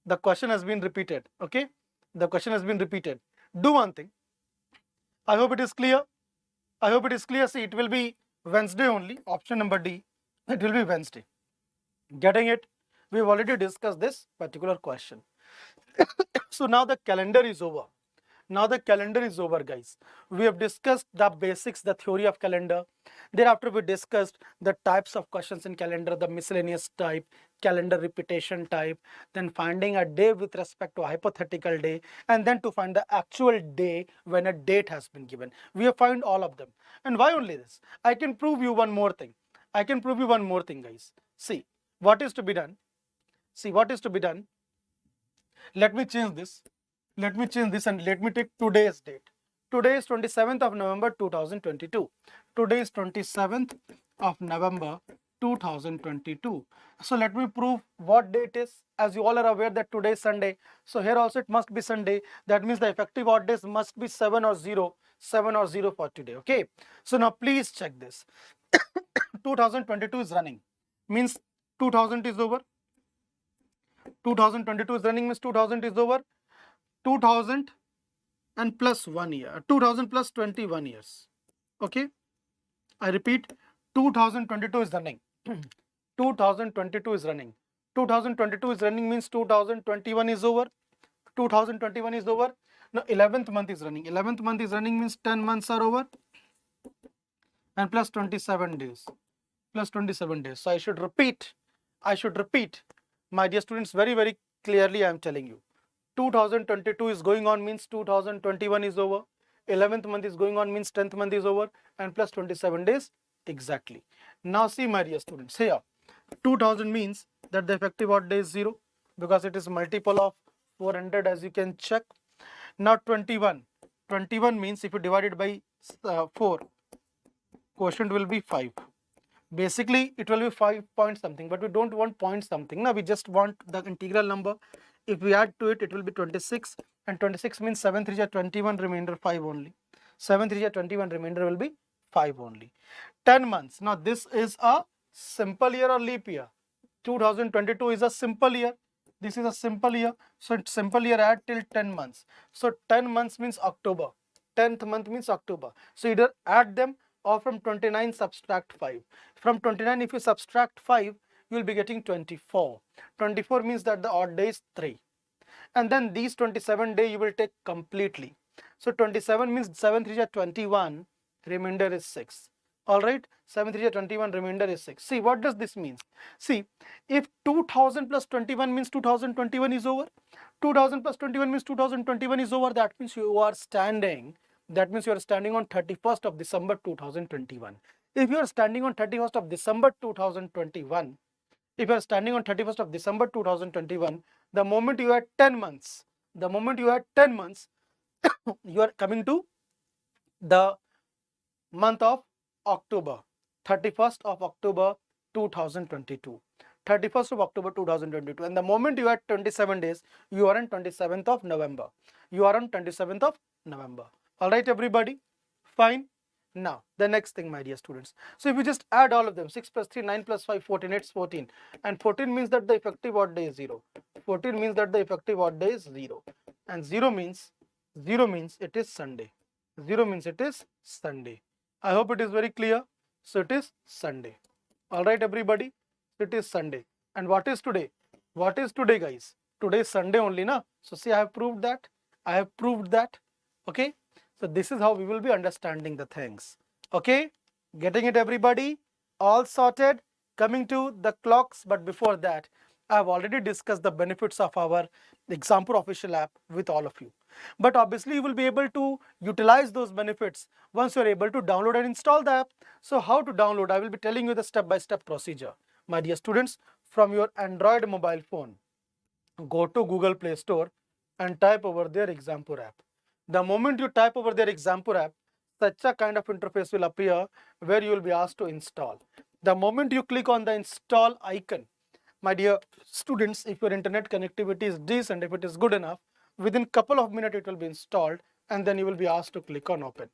S1: The question has been repeated. Okay? The question has been repeated. Do one thing. I hope it is clear. See, it will be Wednesday only. Option number D. It will be Wednesday. Getting it? We've already discussed this particular question. So now the calendar is over. Guys. We have discussed the basics, the theory of calendar. Thereafter, we discussed the types of questions in calendar, the miscellaneous type, calendar repetition type, then finding a day with respect to a hypothetical day, and then to find the actual day when a date has been given. We have found all of them. And why only this? I can prove you one more thing. Guys. See, what is to be done? Let me change this. And let me take today's date. Today is 27th of November 2022. Today is 27th of November 2022. So let me prove what day it is. As you all are aware that today is Sunday. So here also it must be Sunday. That means the effective odd days must be 7 or 0. 7 or 0 for today. Okay. So now please check this. 2022 is running. Means 2000 is over. 2022 is running means 2000 is over. 2000 and plus 1 year. 2000 plus 21 years. Okay. I repeat, 2022 is running. 2022 is running. 2022 is running means 2021 is over. 2021 is over. Now 11th month is running. 11th month is running means 10 months are over. and plus 27 days. Plus 27 days. So I should repeat. My dear students, very, very clearly I am telling you. 2022 is going on means 2021 is over. 11th month is going on means 10th month is over, and plus 27 days exactly. Now see, my dear students, here 2000 means that the effective odd day is 0 because it is multiple of 400, as you can check. Now 21 means if you divide it by 4, quotient will be 5. Basically it will be 5 point something, but we don't want point something. Now we just want the integral number. If we add to it, it will be 26, and 26 means 7 3 21, remainder 5 only. 7 3 21, remainder will be 5 only. 10 months. Now this is a simple year or leap year. 2022 is a simple year. This is a simple year. So it's simple year add till 10 months. So 10 months means October. 10th month means October. So either add them or from 29 subtract 5. From 29, if you subtract 5, you will be getting 24. 24 means that the odd day is 3. And then these 27 days you will take completely. So 27 means 7 3 21, remainder is 6. Alright, 7 3 21, remainder is 6. See, what does this mean? See, if 2000 plus 21 means 2021 is over, 2000 plus 21 means 2021 is over, that means you are standing on 31st of December 2021. If you are standing on 31st of December 2021, the moment you had 10 months, you are coming to the month of October, 31st of October 2022. 31st of October 2022, and the moment you had 27 days, you are on 27th of November. Alright, everybody? Fine. Now, the next thing, my dear students. So, if you just add all of them, 6 plus 3, 9 plus 5, 14, it's 14. And 14 means that the effective odd day is 0. 14 means that the effective odd day is 0. And 0 means it is Sunday. 0 means it is Sunday. I hope it is very clear. So, it is Sunday. Alright, everybody? It is Sunday. And what is today? What is today, guys? Today is Sunday only, na? So, see, I have proved that. Okay? So this is how we will be understanding the things. Okay, getting it, everybody? All sorted? Coming to the clocks, but before that, I have already discussed the benefits of our Exampur official app with all of you. But obviously, you will be able to utilize those benefits once you are able to download and install the app. So how to download? I will be telling you the step-by-step procedure. My dear students, from your Android mobile phone, go to Google Play Store and type over there Exampur app. The moment you type over their Exampur app, such a kind of interface will appear where you will be asked to install. The moment you click on the install icon, my dear students, if your internet connectivity is decent, if it is good enough, within couple of minutes it will be installed, and then you will be asked to click on open.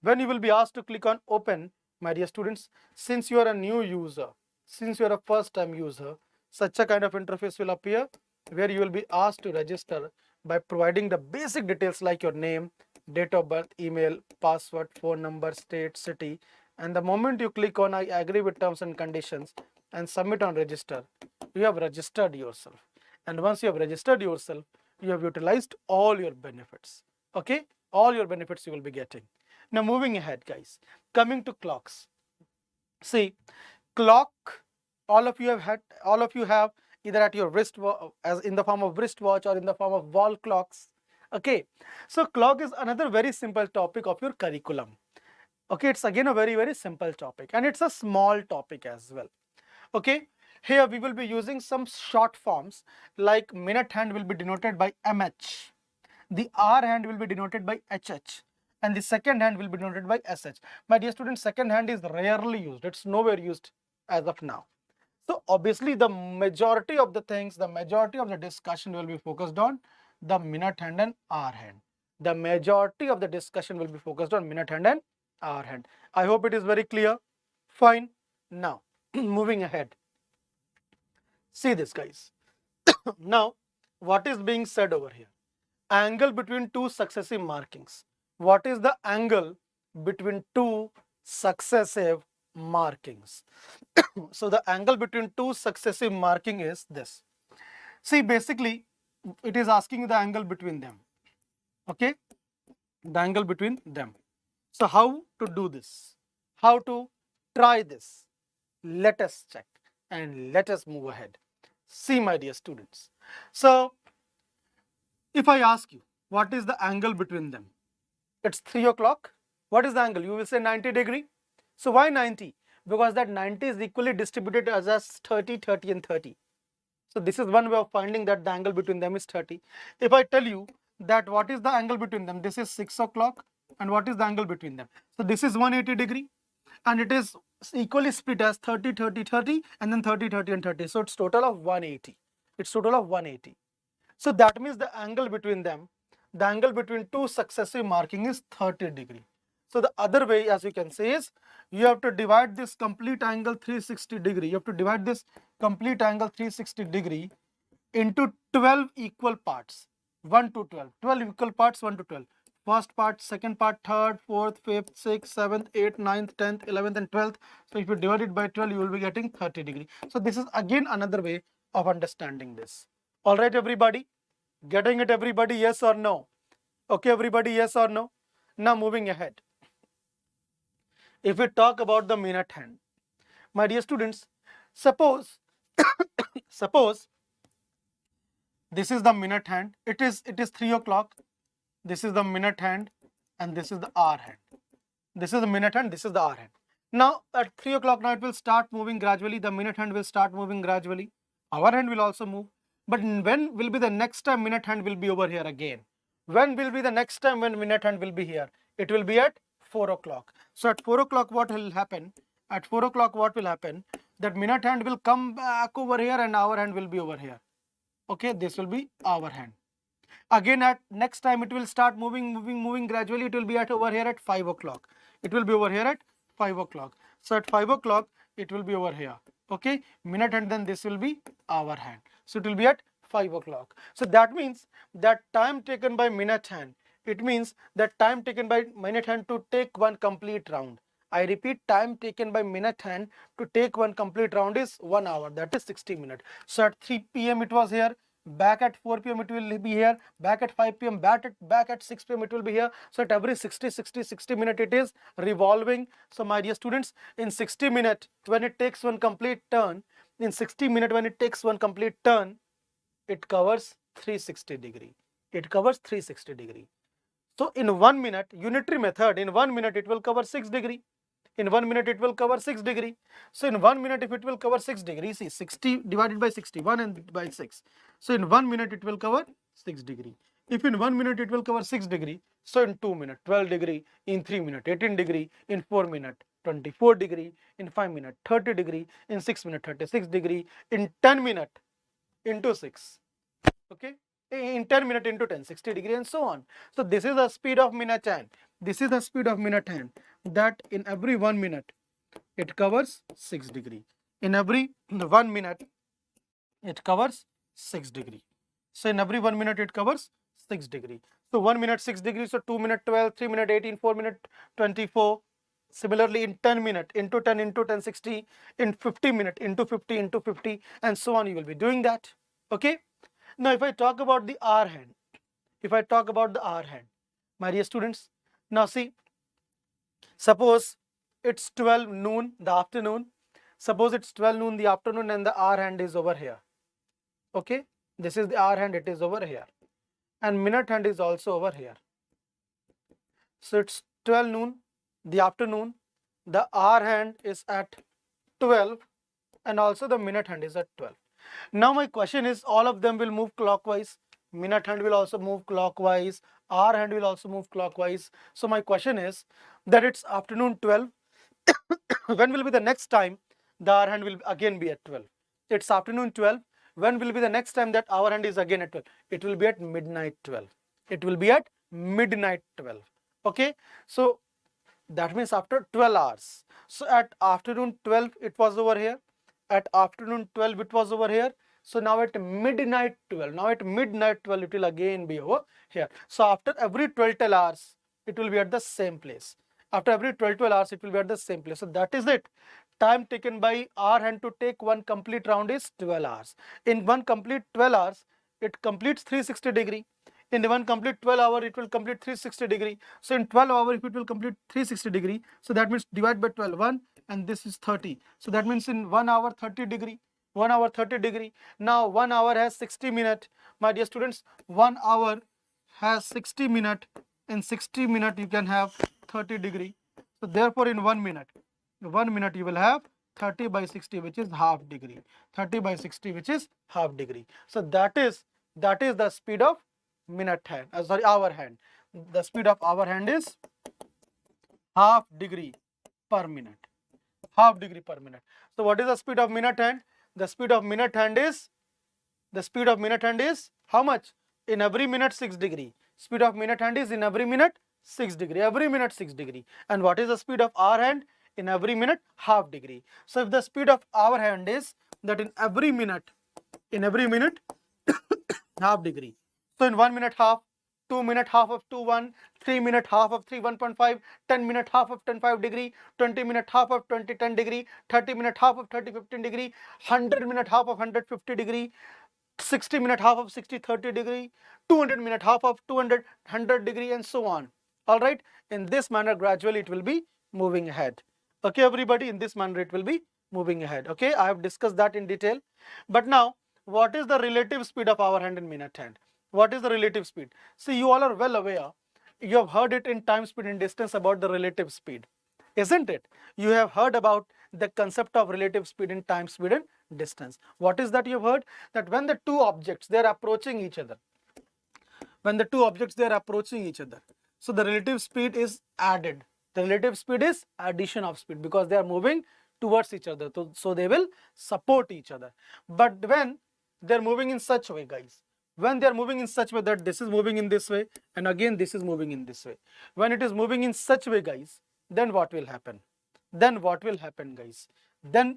S1: When you will be asked to click on open, my dear students, since you are a new user, since you are a first time user, such a kind of interface will appear where you will be asked to register by providing the basic details like your name, date of birth, email, password, phone number, state, city. And the moment you click on I agree with terms and conditions and submit on register, you have registered yourself. And once you have registered yourself, you have utilized all your benefits. Okay, all your benefits you will be getting. Now moving ahead, guys, coming to clocks. See, clock, all of you have either at your wrist, as in the form of wristwatch or in the form of wall clocks. Okay, so clock is another very simple topic of your curriculum. Okay, it's again a very, very simple topic, and it's a small topic as well. Okay, here we will be using some short forms like minute hand will be denoted by MH, the hour hand will be denoted by HH, and the second hand will be denoted by SH. My dear students, second hand is rarely used. It's nowhere used as of now. So obviously the majority of the things, the majority of the discussion will be focused on the minute hand and hour hand. The majority of the discussion will be focused on minute hand and hour hand. I hope it is very clear. Fine. Now, moving ahead. See this, guys. Now, what is being said over here? Angle between two successive markings. What is the angle between two successive markings? So the angle between two successive marking is this. See, basically it is asking you the angle between them. Okay, the angle between them. So how to do this? how to try this. Let us check and let us move ahead. See, my dear students. So, if I ask you, what is the angle between them? It's 3 o'clock. What is the angle? You will say 90 degree. So why 90? Because that 90 is equally distributed as 30, 30 and 30. So this is one way of finding that the angle between them is 30. If I tell you that what is the angle between them, this is 6 o'clock, and what is the angle between them? So this is 180 degree, and it is equally split as 30, 30, 30, and then 30, 30 and 30. So it's total of 180. It's total of 180. So that means the angle between them, the angle between two successive marking is 30 degree. So the other way, as you can say, is you have to divide this complete angle 360 degree. You have to divide this complete angle 360 degree into 12 equal parts, 1 to 12. 12 equal parts, 1 to 12. First part, second part, third, fourth, fifth, sixth, seventh, eighth, ninth, 10th, 11th and 12th. So if you divide it by 12, you will be getting 30 degree. So this is again another way of understanding this. All right, everybody? Getting it, everybody? Yes or no? Okay, everybody? Yes or no? Now moving ahead. If we talk about the minute hand, my dear students, suppose suppose this is the minute hand. It is 3 o'clock. This is the minute hand, and this is the hour hand. This is the minute hand. This is the hour hand. Now at 3 o'clock, now it will start moving gradually. The minute hand will start moving gradually. Hour hand will also move. But when will be the next time minute hand will be over here again? When will be the next time when minute hand will be here? It will be at 4 o'clock. So at 4 o'clock, what will happen? At 4 o'clock, what will happen? That minute hand will come back over here and hour hand will be over here. Okay, this will be hour hand. Again, at next time it will start moving gradually. It will be at over here at 5 o'clock. It will be over here at 5 o'clock. So at 5 o'clock, it will be over here. Okay, minute hand, then this will be hour hand. So it will be at 5 o'clock. So that means that time taken by minute hand, it means that time taken by minute hand to take one complete round. I repeat, time taken by minute hand to take one complete round is 1 hour. That is 60 minutes. So at 3 p.m. it was here. Back at 4 p.m. it will be here. Back at 5 p.m. Back at 6 p.m. it will be here. So at every 60 minutes it is revolving. So my dear students, in 60 minutes when it takes one complete turn, in 60 minutes when it takes one complete turn, it covers 360 degree. It covers 360 degree. So in 1 minute, unitary method, in 1 minute it will cover 6 degree. In 1 minute it will cover 6 degree. So in 1 minute if it will cover 6 degree, see 60 divided by 61 and by 6. So in 1 minute it will cover 6 degree. If in 1 minute it will cover 6 degree, so in 2 minutes 12 degree, in 3 minutes 18 degree, in 4 minutes 24 degree, in 5 minutes 30 degree, in 6 minutes 36 degree, in 10 minutes into 6. Okay, in 10 minutes into 10, 60 degree and so on. So this is the speed of minute hand. This is the speed of minute hand, that in every 1 minute it covers 6 degree. In every 1 minute it covers 6 degree. So in every 1 minute it covers 6 degree. So 1 minute 6 degree, so 2 minutes 12, 3 minutes 18, 4 minutes 24. Similarly in 10 minutes into 10 into 10 60, in 50 minutes into 50 into 50 and so on, you will be doing that. Okay. Now if I talk about the hour hand, my dear students, now see, suppose it's 12 noon, the afternoon. Suppose it's 12 noon, the afternoon, and the hour hand is over here. Okay, this is the hour hand, it is over here. And minute hand is also over here. So it's 12 noon, the afternoon, the hour hand is at 12, and also the minute hand is at 12. Now my question is, all of them will move clockwise. Minute hand will also move clockwise. Hour hand will also move clockwise. So my question is that it's afternoon 12. When will be the next time the hour hand will again be at 12? It's afternoon 12. When will be the next time that hour hand is again at 12? It will be at midnight 12. It will be at midnight 12. Okay. So that means after 12 hours. So at afternoon 12 it was over here. At afternoon 12 it was over here. So now at midnight 12, it will again be over here. So after every 12 hours, it will be at the same place. After every 12 hours, it will be at the same place. So that is it. Time taken by hour hand to take one complete round is 12 hours. In one complete 12 hours, it completes 360 degree. In one complete 12 hour, it will complete 360 degree. So in 12 hour, if it will complete 360 degree, so that means divide by 12, 1, and this is 30. So that means in 1 hour 30 degree, 1 hour 30 degree. Now 1 hour has 60 minutes. My dear students, 1 hour has 60 minutes. In 60 minutes, you can have 30 degree. So therefore, in 1 minute, you will have 30 by 60, which is half degree. 30 by 60, which is half degree. So that is the speed of hour hand. The speed of hour hand is half degree per minute. Half degree per minute. So what is the speed of minute hand? The speed of minute hand is how much? In every minute 6 degree. Speed of minute hand is in every minute 6 degree. Every minute 6 degree. And what is the speed of hour hand? In every minute half degree. So if the speed of hour hand is that in every minute half degree. So in 1 minute half, 2 minute half of 2 1, 3 minute half of 3 1.5, 10 minute half of 10 5 degree, 20 minute half of 20 10 degree, 30 minute half of 30 15 degree, 100 minute half of 150 degree, 60 minute half of 60 30 degree, 200 minute half of 200 100 degree, and so on. All right, in this manner gradually it will be moving ahead. Okay everybody, in this manner it will be moving ahead. Okay, I have discussed that in detail. But now, what is the relative speed of hour hand and minute hand? What is the relative speed? See, you all are well aware, you have heard it in time, speed and distance about the relative speed, isn't it? You have heard about the concept of relative speed in time, speed and distance. What is that you have heard? That when the two objects, they are approaching each other, so the relative speed is added. The relative speed is addition of speed because they are moving towards each other, so they will support each other. But when they are moving in such a way, guys, when they are moving in such a way that this is moving in this way and again this is moving in this way, when it is moving in such a way, guys, then what will happen? Then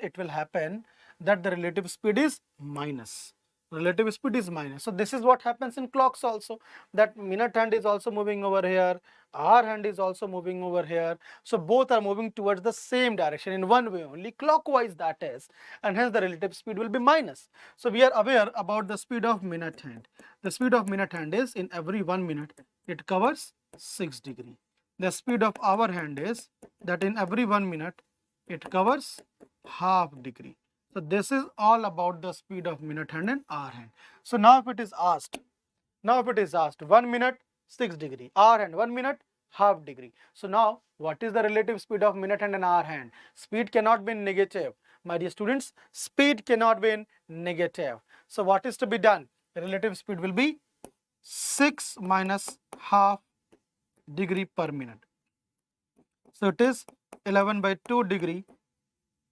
S1: it will happen that the relative speed is minus. Relative speed is minus. So this is what happens in clocks also, that minute hand is also moving over here, hour hand is also moving over here. So both are moving towards the same direction in one way only, clockwise that is, and hence the relative speed will be minus. So we are aware about the speed of minute hand. The speed of minute hand is in every 1 minute it covers 6 degree. The speed of hour hand is that in every 1 minute it covers half degree. So this is all about the speed of minute hand and hour hand. So now if it is asked 1 minute 6 degree, hour hand 1 minute half degree. So now what is the relative speed of minute hand and hour hand? Speed cannot be negative. My dear students, speed cannot be negative. So what is to be done? The relative speed will be 6 minus half degree per minute. So it is 11 by 2 degree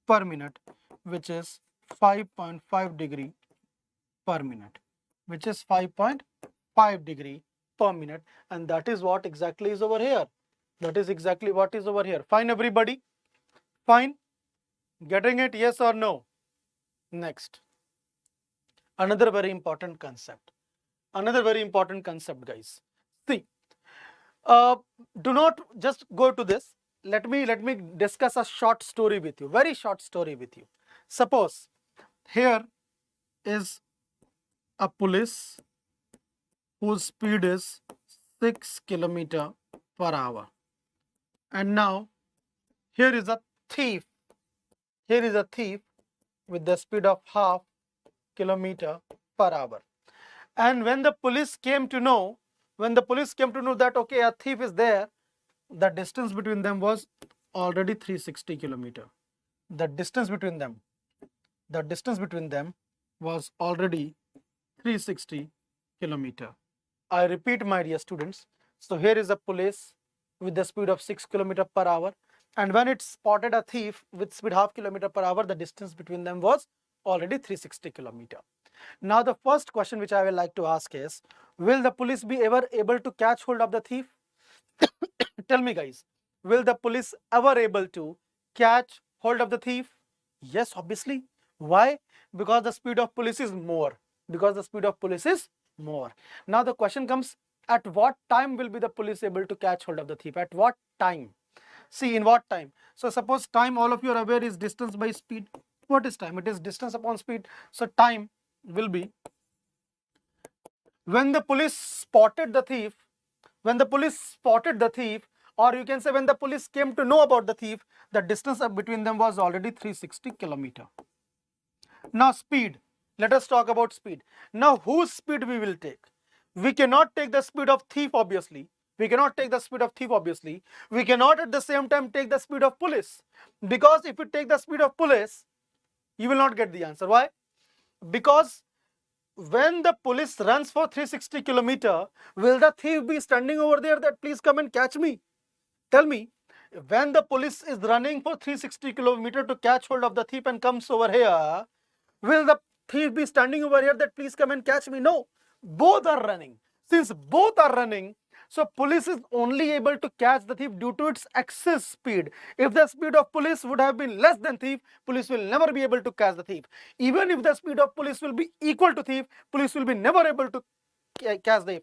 S1: per minute, which is 5.5 degree per minute, which is 5.5 degree per minute, and that is what exactly is over here. That is exactly what is over here. Fine everybody? Fine? Getting it? Yes or no? Next. Another very important concept. Guys. See, do not just go to this. Let me discuss a short story with you, very short story with you. Suppose here is a police whose speed is 6 km per hour, and now here is a thief. With the speed of half kilometer per hour. And when the police came to know that okay, a thief is there, the distance between them was already 360 kilometer. The distance between them was already 360 kilometer. I repeat, my dear students. So here is a police with the speed of 6 km per hour, and when it spotted a thief with speed half kilometer per hour, the distance between them was already 360 kilometer. Now the first question which I will like to ask is, will the police be ever able to catch hold of the thief? Tell me guys, will the police ever able to catch hold of the thief? Yes, obviously. Why? Because the speed of police is more. Now the question comes, at what time will be the police able to catch hold of the thief? At what time? See, in what time? So suppose time, all of you are aware, is distance by speed. What is time? It is distance upon speed. So time will be when the police spotted the thief, or you can say when the police came to know about the thief, the distance between them was already 360 kilometer. Now speed, let us talk about speed. Now whose speed we will take? We cannot take the speed of thief obviously. We cannot at the same time take the speed of police. Because if you take the speed of police, you will not get the answer. Why? Because when the police runs for 360 kilometer, will the thief be standing over there that please come and catch me? Tell me, when the police is running for 360 kilometer to catch hold of the thief and comes over here, will the thief be standing over here that please come and catch me? No, both are running. Since both are running, so police is only able to catch the thief due to its excess speed. If the speed of police would have been less than thief, police will never be able to catch the thief. Even if the speed of police will be equal to thief, police will be never able to catch the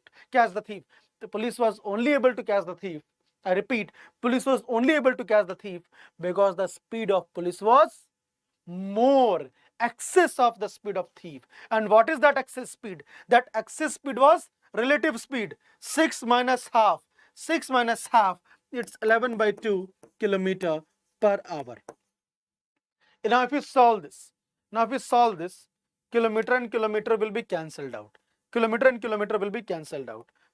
S1: thief. The police was only able to catch the thief. I repeat, police was only able to catch the thief because the speed of police was more, excess of the speed of thief. And what is that excess speed? That excess speed was relative speed. 6 minus half, it's 11/2 kilometer per hour. Now if you solve this, kilometer and kilometer will be cancelled out.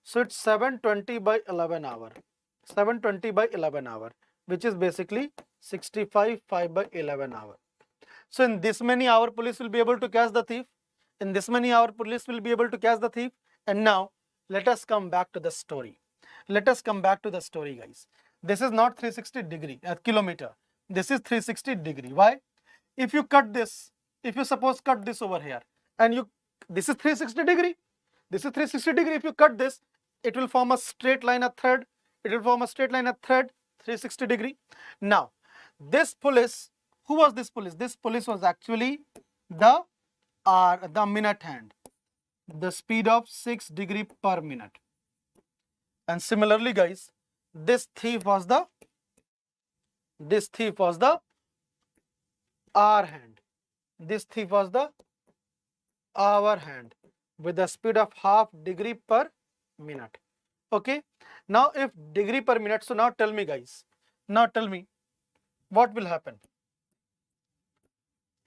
S1: So it's 720/11 hour. 720/11 hour, which is basically 65/11 hour. So in this many hour, police will be able to catch the thief. And now let us come back to the story. Guys. This is not 360 degree kilometer. This is 360 degree. Why? If you cut this, if you suppose cut this over here, and this is 360 degree. If you cut this, it will form a straight line, a thread. 360 degree. Now, this police, who was this police? This police was actually the minute hand, the speed of 6 degree per minute. And similarly, guys, this thief was the hour hand. Hour hand with the speed of half degree per minute. Okay. Now, if degree per minute, so now tell me, guys. What will happen?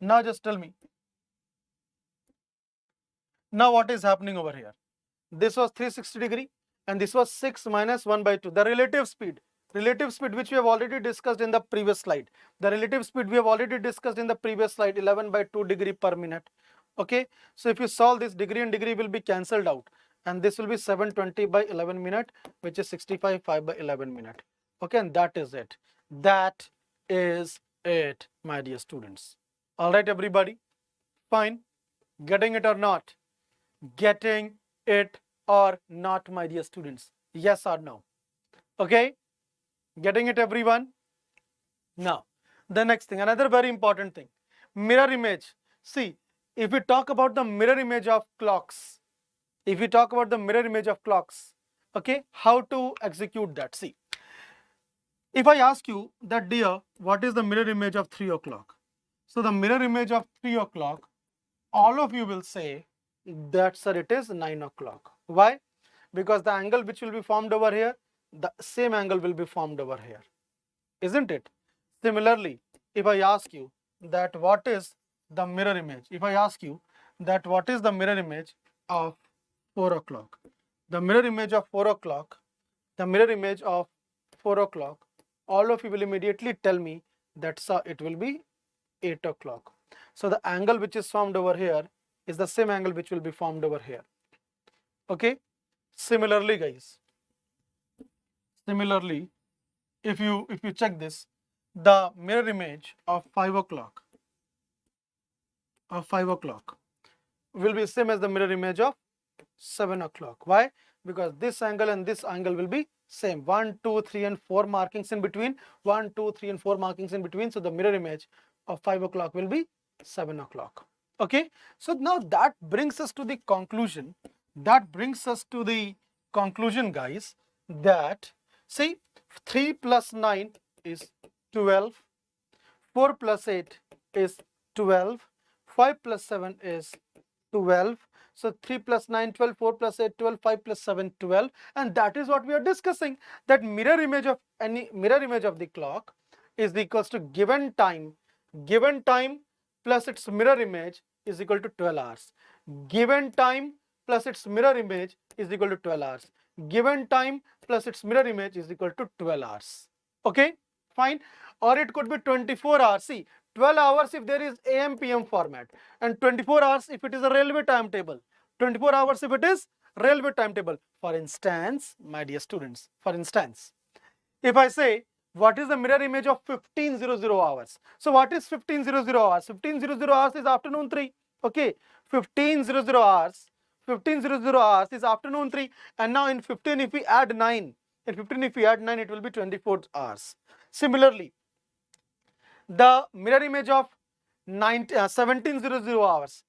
S1: Now just tell me. Now what is happening over here? This was 360 degree and this was 6 minus 1/2. The relative speed which we have already discussed in the previous slide. 11/2 degree per minute. Okay. So if you solve this, degree and degree will be cancelled out. And this will be 720/11 minute, which is 65/11 minute. Okay, and that is it. My dear students. All right, everybody. Fine. Getting it or not? My dear students? Yes or no? Okay. Getting it, everyone? Now, the next thing, another very important thing, mirror image. See, if we talk about the mirror image of clocks, okay, how to execute that? See, if I ask you that, dear, what is the mirror image of 3 o'clock? So the mirror image of 3 o'clock, all of you will say that, sir, it is 9 o'clock. Why? Because the angle which will be formed over here, the same angle will be formed over here. Isn't it? Similarly, if I ask you that what is the mirror image? Of 4 o'clock? The mirror image of 4 o'clock, all of you will immediately tell me that, sir, it will be 8 o'clock. So the angle which is formed over here is the same angle which will be formed over here. Okay. Similarly, guys, if you check this, the mirror image of 5 o'clock will be same as the mirror image of 7 o'clock. Why? Because this angle and this angle will be same. 1, 2, 3 and 4 markings in between. 1, 2, 3 and 4 markings in between. So the mirror image of 5 o'clock will be 7 o'clock. Okay. So now that brings us to the conclusion. Guys, that, see, 3 plus 9 is 12. 4 plus 8 is 12. 5 plus 7 is 12. So 3 plus 9, 12, 4 plus 8, 12, 5 plus 7, 12. And that is what we are discussing, that mirror image of the clock is equals to given time plus its mirror image is equal to 12 hours. Given time plus its mirror image is equal to 12 hours. Given time plus its mirror image is equal to 12 hours. Okay, fine. Or it could be 24 hours. See, 12 hours if there is AM PM format, and 24 hours if it is a railway timetable. 24 hours if it is railway timetable. For instance, my dear students, for instance, if I say what is the mirror image of 1500 hours? So what is 1500 hours? 1500 hours is afternoon 3. Okay, 1500 hours. 1500 hours is afternoon 3. And now in 15 if we add 9, in 15 if we add 9, it will be 24 hours. Similarly, the mirror image of 1700 hours.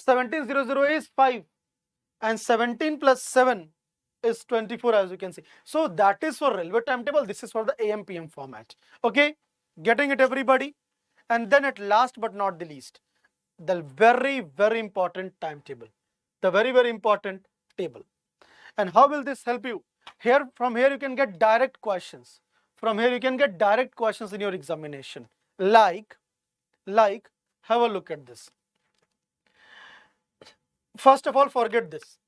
S1: 1700 is 5 and 17 plus 7 is 24, as you can see. So that is for railway timetable. This is for the AM PM format. Okay, getting it, everybody? And then at last but not the least, the very, very important timetable. The very, very important table. And how will this help you? From here you can get direct questions. From here you can get direct questions in your examination. Like, have a look at this. First of all, forget this.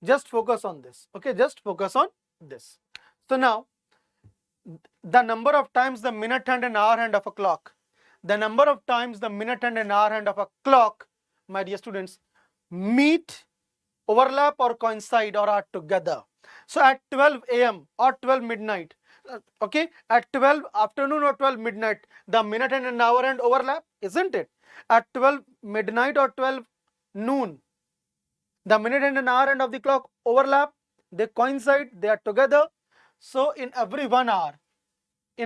S1: Just focus on this. Okay, just focus on this. So now, the number of times the minute hand and hour hand of a clock. The number of times the minute hand and hour hand of a clock, my dear students, meet, overlap or coincide or are together. So at 12 AM or 12 midnight, okay, at 12 afternoon or 12 midnight, the minute hand and hour hand overlap, isn't it? At 12 midnight or 12 noon, the minute hand and hour hand of the clock overlap, they coincide, they are together. So in every 1 hour,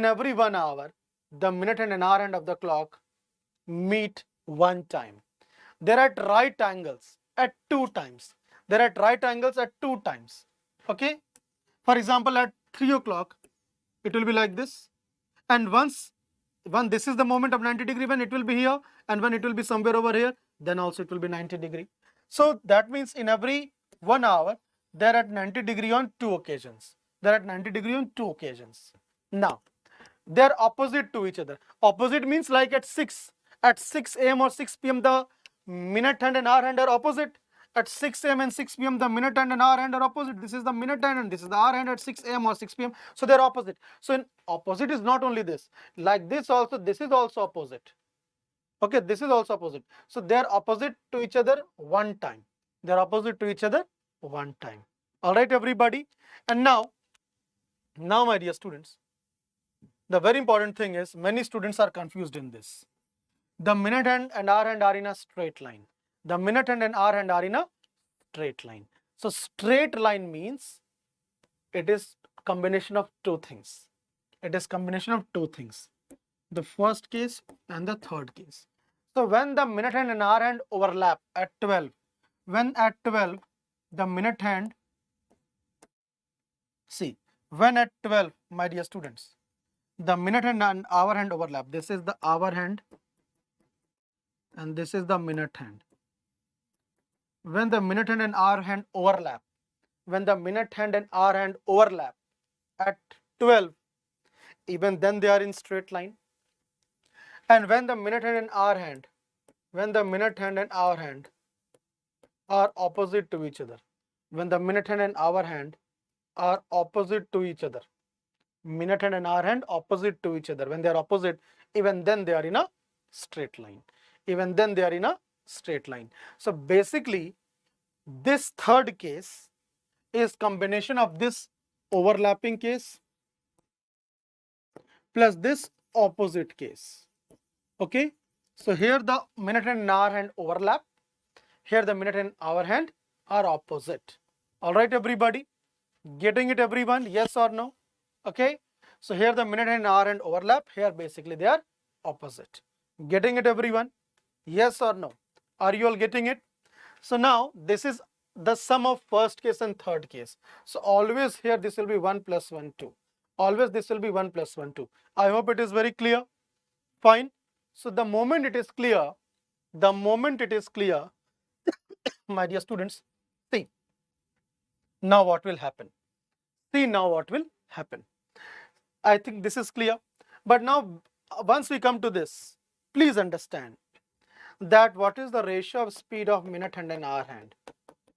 S1: the minute hand and hour hand of the clock meet one time. They're at right angles at 2 times. Okay. For example, at 3 o'clock, it will be like this. And once this is the moment of 90 degree, when it will be here, and when it will be somewhere over here, then also it will be 90 degree. So that means in every 1 hour, they're at 90 degree on 2 occasions. Now, they're opposite to each other. Opposite means like at 6 AM or 6 PM, the minute hand and hour hand are opposite. At 6 AM and 6 PM, the minute hand and hour hand are opposite. This is the minute hand and this is the hour hand at 6 AM or 6 PM. So they're opposite. So in opposite is not only this. Like this also, this is also opposite. Okay, this is also opposite. So they're opposite to each other one time. All right, everybody. And now my dear students, the very important thing is many students are confused in this. The minute hand and hour hand are in a straight line. So straight line means it is combination of two things. The first case and the third case. So when the minute hand and hour hand overlap at 12, when at 12 the minute hand, when at 12, my dear students, the minute hand and hour hand overlap. This is the hour hand and this is the minute hand. When the minute hand and hour hand overlap, at 12, even then they are in straight line. And when the minute hand and hour hand, are opposite to each other, minute hand and hour hand opposite to each other, when they are opposite, even then they are in a straight line. So basically, this third case is combination of this overlapping case plus this opposite case. Okay, so here the minute and hour hand overlap, here the minute and hour hand are opposite. All right, everybody, getting it, everyone? Yes or no? Okay, so here the minute and hour hand overlap, here basically they are opposite. Getting it, everyone? Yes or no? Are you all getting it? So now this is the sum of first case and third case. So always here this will be 1 plus 1, 2. Always this will be 1 plus 1, 2. I hope it is very clear. Fine. So the moment it is clear, The moment it is clear, my dear students, see now what will happen. See now what will happen. I think this is clear. But now, once we come to this, please understand that what is the ratio of speed of minute hand and hour hand.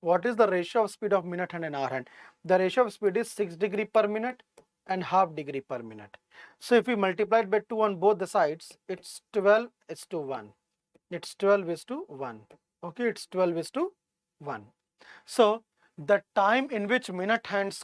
S1: What is the ratio of speed of minute hand and hour hand? The ratio of speed is 6 degree per minute and half degree per minute. So if we multiply it by 2 on both the sides, it's 12 is to 1. It's 12 is to 1. Okay, it's 12 is to 1. So the time in which minute hand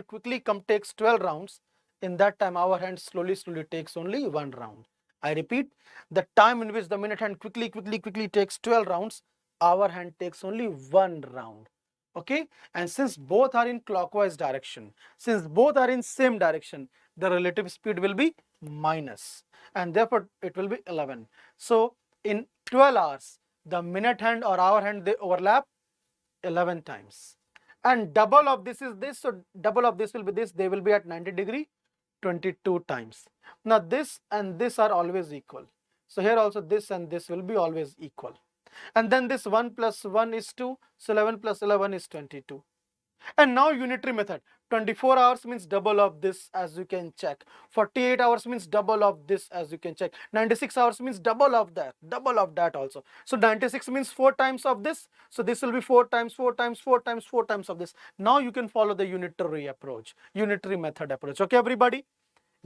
S1: quickly takes 12 rounds, in that time our hand slowly takes only 1 round. I repeat, the time in which the minute hand quickly takes 12 rounds, our hand takes only 1 round. Okay, and since both are in clockwise direction, since both are in same direction, the relative speed will be minus, and therefore it will be 11. So in 12 hours, the minute hand or hour hand, they overlap 11 times, and double of this is this, so double of this will be this. They will be at 90 degree 22 times. Now this and this are always equal, so here also this and this will be always equal, and then this 1 plus 1 is 2, so 11 plus 11 is 22. And now unitary method. 24 hours means double of this, as you can check. 48 hours means double of this, as you can check. 96 hours means double of that also. So 96 means 4 times of this. So this will be 4 times, 4 times, 4 times, 4 times of this. Now you can follow the unitary approach, unitary method approach. Okay, everybody?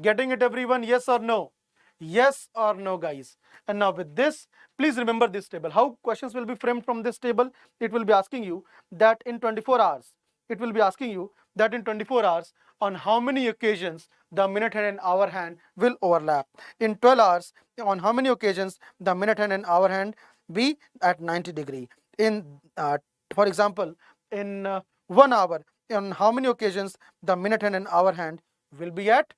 S1: Getting it, everyone? Yes or no? Yes or no, guys? And now with this, please remember this table. How questions will be framed from this table? It will be asking you that in 24 hours, it will be asking you that in 24 hours, on how many occasions the minute hand and hour hand will overlap. In 12 hours, on how many occasions the minute hand and hour hand be at 90 degree. For example, in 1 hour, on how many occasions the minute hand and hour hand will be at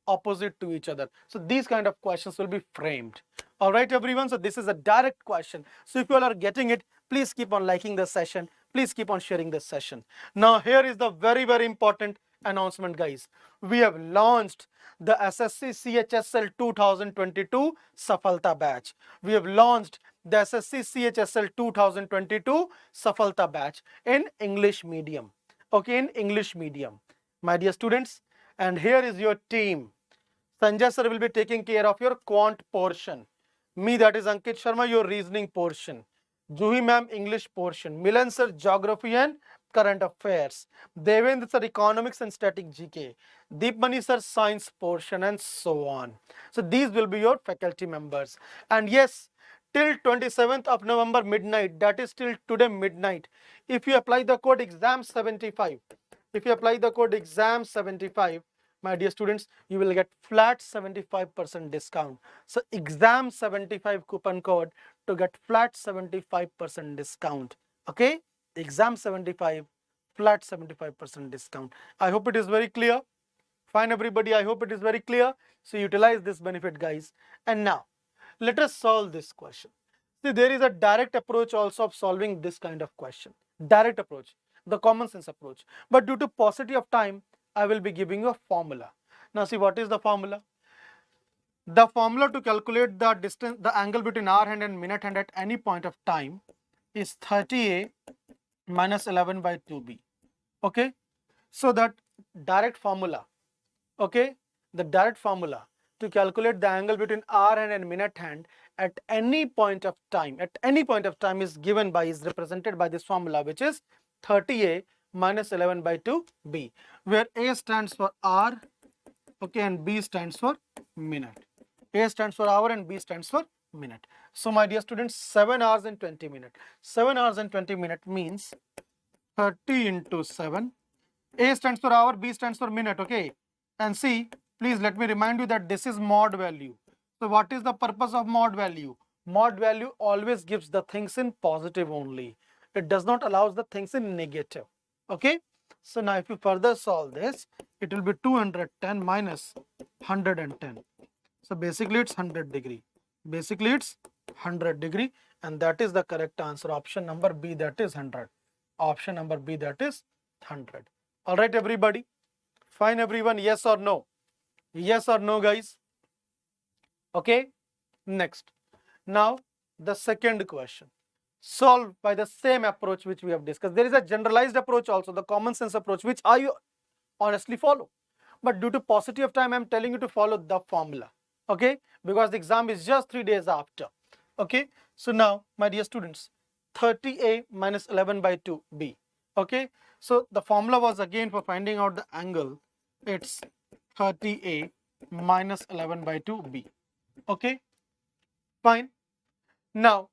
S1: opposite to each other. So these kind of questions will be framed. All right, everyone. So this is a direct question. So if you all are getting it, please keep on liking the session. Please keep on sharing this session. Now here is the very important announcement, guys. We have launched the SSC CHSL 2022 SAFALTA batch. We have launched the SSC CHSL 2022 SAFALTA batch in English medium. Okay, in English medium. My dear students, and here is your team. Sanjay sir will be taking care of your quant portion. Me, that is Ankit Sharma, your reasoning portion. Juhi ma'am, English portion. Milan sir, geography and current affairs. Devendra sir, economics and static GK. Deepmani sir, science portion, and so on. So these will be your faculty members. And yes, till 27th of November midnight, that is till today midnight, if you apply the code EXAM75, my dear students, you will get flat 75% discount. So EXAM75 coupon code to get flat 75% discount. Okay, EXAM75 flat 75% discount. I hope it is very clear. Fine, everybody, I hope it is very clear. So utilize this benefit, guys. And now let us solve this question. See, there is a direct approach also of solving this kind of question. Direct approach, the common sense approach. But due to paucity of time, I will be giving you a formula. Now see, what is the formula? The formula to calculate the distance, the angle between hour hand and minute hand at any point of time is 30A minus 11 by 2B. Okay, so that direct formula, okay, the direct formula to calculate the angle between hour hand and minute hand at any point of time, is given by, is represented by this formula, which is 30A minus 11 by 2B, where A stands for hour, okay, and B stands for minute. A stands for hour and B stands for minute. So my dear students, 7 hours and 20 minutes. 7 hours and 20 minutes means 30 into 7. A stands for hour, B stands for minute, okay. And see, please let me remind you that this is mod value. So what is the purpose of mod value? Mod value always gives the things in positive only. It does not allow the things in negative. Okay, so now if you further solve this, it will be 210 minus 110. So basically it's 100 degree. Basically it's 100 degree, and that is the correct answer. Option number B, that is 100. Option number B, that is 100. All right, everybody. Fine, everyone. Yes or no? Yes or no, guys? Okay. Next. Now the second question, solved by the same approach which we have discussed. There is a generalized approach also, the common sense approach, which I honestly follow. But due to paucity of time, I am telling you to follow the formula. Okay, because the exam is just 3 days after. Okay, so now my dear students, 30a minus 11 by 2b. Okay, so the formula was again for finding out the angle, it's 30a minus 11 by 2b. Okay, fine. Now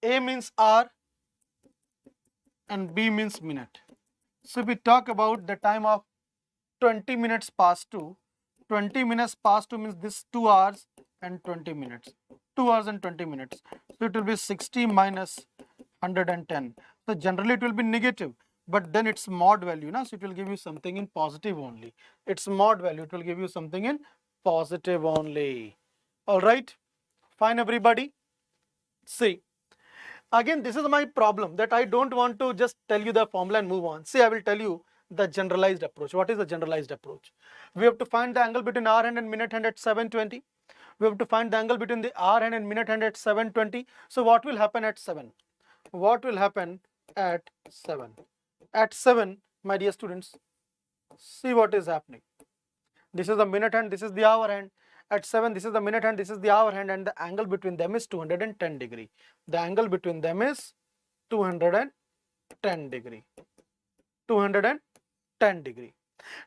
S1: a means hour and b means minute. So we talk about the time of 20 minutes past 2. 20 minutes past 2 means this 2 hours and 20 minutes. 2 hours and 20 minutes. So it will be 60 minus 110. So generally it will be negative, but then it's mod value, na? So it will give you something in positive only. It's mod value, it will give you something in positive only. All right, fine everybody. See, again this is my problem, that I don't want to just tell you the formula and move on. See, I will tell you the generalized approach. What is the generalized approach? We have to find the angle between hour hand and minute hand at 7:20. We have to find the angle between the hour hand and minute hand at 7:20. So what will happen at 7? What will happen at 7? At 7, my dear students, see what is happening. This is the minute hand, this is the hour hand. At 7, this is the minute hand, this is the hour hand, and the angle between them is 210 degree. The angle between them is 210 degree. 210 degree.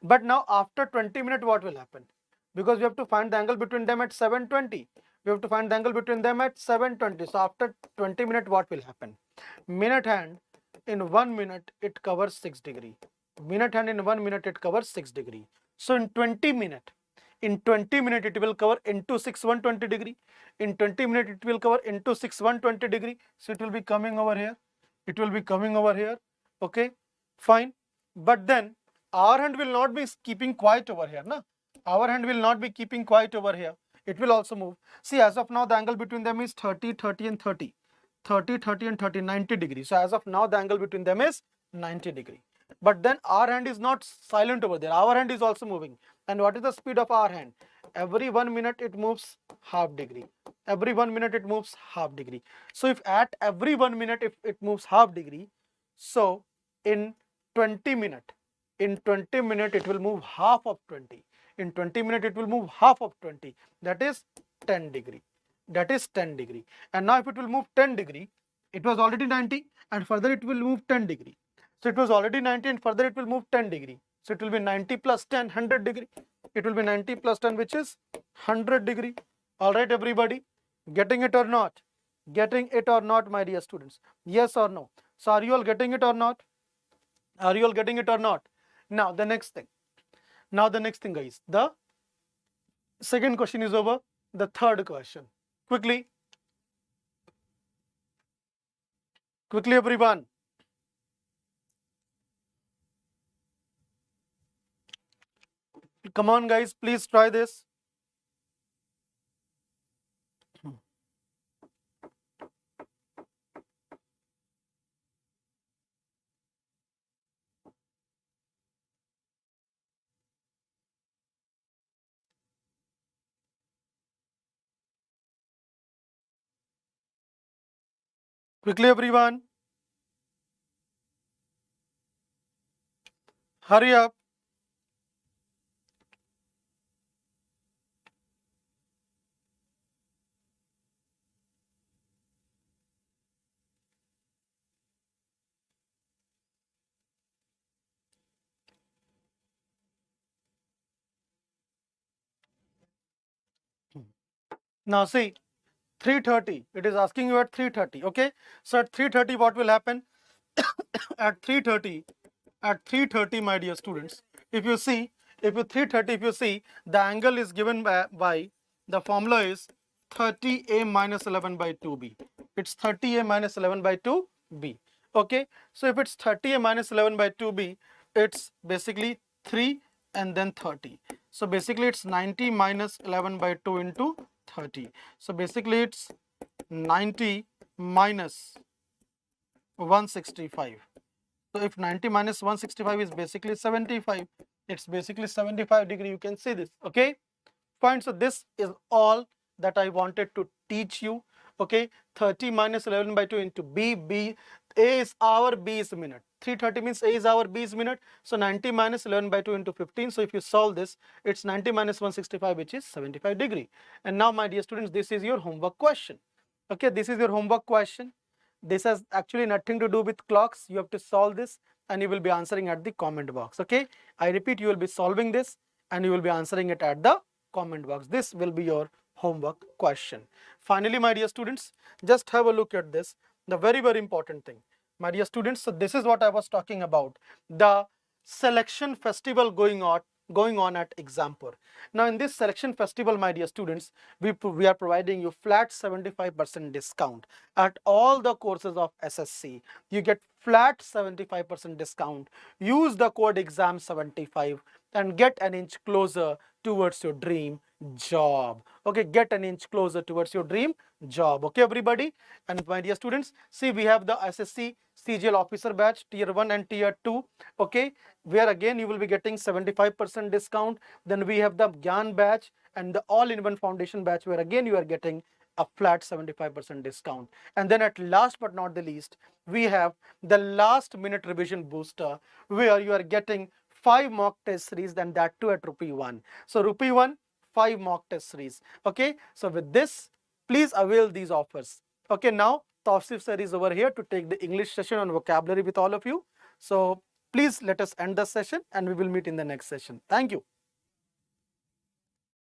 S1: But now after 20 minutes, what will happen? Because we have to find the angle between them at 7:20. We have to find the angle between them at 7:20. So after 20 minutes, what will happen? Minute hand in 1 minute, it covers 6 degree. Minute hand in 1 minute, it covers 6 degree. So in 20 minutes, it will cover into 6 120 degree. In 20 minutes, it will cover into 6 120 degree. So it will be coming over here. It will be coming over here. Okay, fine. But then our hand will not be keeping quiet over here. Na? Our hand will not be keeping quiet over here. It will also move. See, as of now, the angle between them is 30, 30 and 30. 30, 30 and 30, 90 degrees. So as of now, the angle between them is 90 degree. But then our hand is not silent over there. Our hand is also moving. And what is the speed of our hand? Every 1 minute it moves half degree. Every 1 minute it moves half degree. So if at every 1 minute if it moves half degree, so in 20 minutes, it will move half of 20. In 20 minutes it will move half of 20. That is 10 degree. That is 10 degree. And now if it will move 10 degree, it was already 90 and further it will move 10 degree. So it was already 90 and further it will move 10 degree. So it will be 90 plus 10, 100 degree. It will be 90 plus 10, which is 100 degree. All right, everybody, getting it or not? Getting it or not, my dear students? Yes or no? So are you all getting it or not? Are you all getting it or not? Now the next thing. Guys, the second question is over. The third question. Quickly, everyone. Come on, guys, please try this. Quickly, everyone. Hurry up. Now see, 3:30. It is asking you at 3:30. Okay. So at 3:30, what will happen? At 3:30, my dear students, if you see, if you see, the angle is given by the formula is 30a minus 11 by 2b. It's 30a minus 11 by 2b. Okay. So if it's 30a minus 11 by 2b, it's basically 3 and then 30. So basically it's 90 minus 11 by 2 into 30. So basically it's 90 minus 165. So if 90 minus 165 is basically 75, it's basically 75 degree. You can see this. Okay, fine. So this is all that I wanted to teach you. Okay, 30 minus 11 by 2 into B. A is hour, B is minute. 330 means A is hour, B is minute. So 90 minus 11 by 2 into 15. So if you solve this, it's 90 minus 165, which is 75 degree. And now, my dear students, this is your homework question. Okay, this is your homework question. This has actually nothing to do with clocks. You have to solve this and you will be answering at the comment box. Okay, I repeat, you will be solving this and you will be answering it at the comment box. This will be your homework question. Finally, my dear students, just have a look at this. The very, very important thing, my dear students. So this is what I was talking about, the selection festival going on at Exampur. Now in this selection festival, my dear students, we are providing you flat 75% discount at all the courses of SSC. You get flat 75% discount. Use the code exam75 and get an inch closer towards your dream job. Okay, get an inch closer towards your dream job. Okay, everybody. And my dear students, see, we have the Ssc Cgl officer batch tier 1 and tier 2. Okay, where again you will be getting 75% discount. Then we have the Gyan batch and the all-in-one foundation batch, where again you are getting a flat 75% discount. And then at last but not the least, we have the last minute revision booster, where you are getting 5 mock test series, and that too at rupee 1. So rupee 1, 5 mock test series. Okay, so with this, please avail these offers. Okay, now Tausif sir is over here to take the English session on vocabulary with all of you. So please let us end the session and we will meet in the next session. Thank you.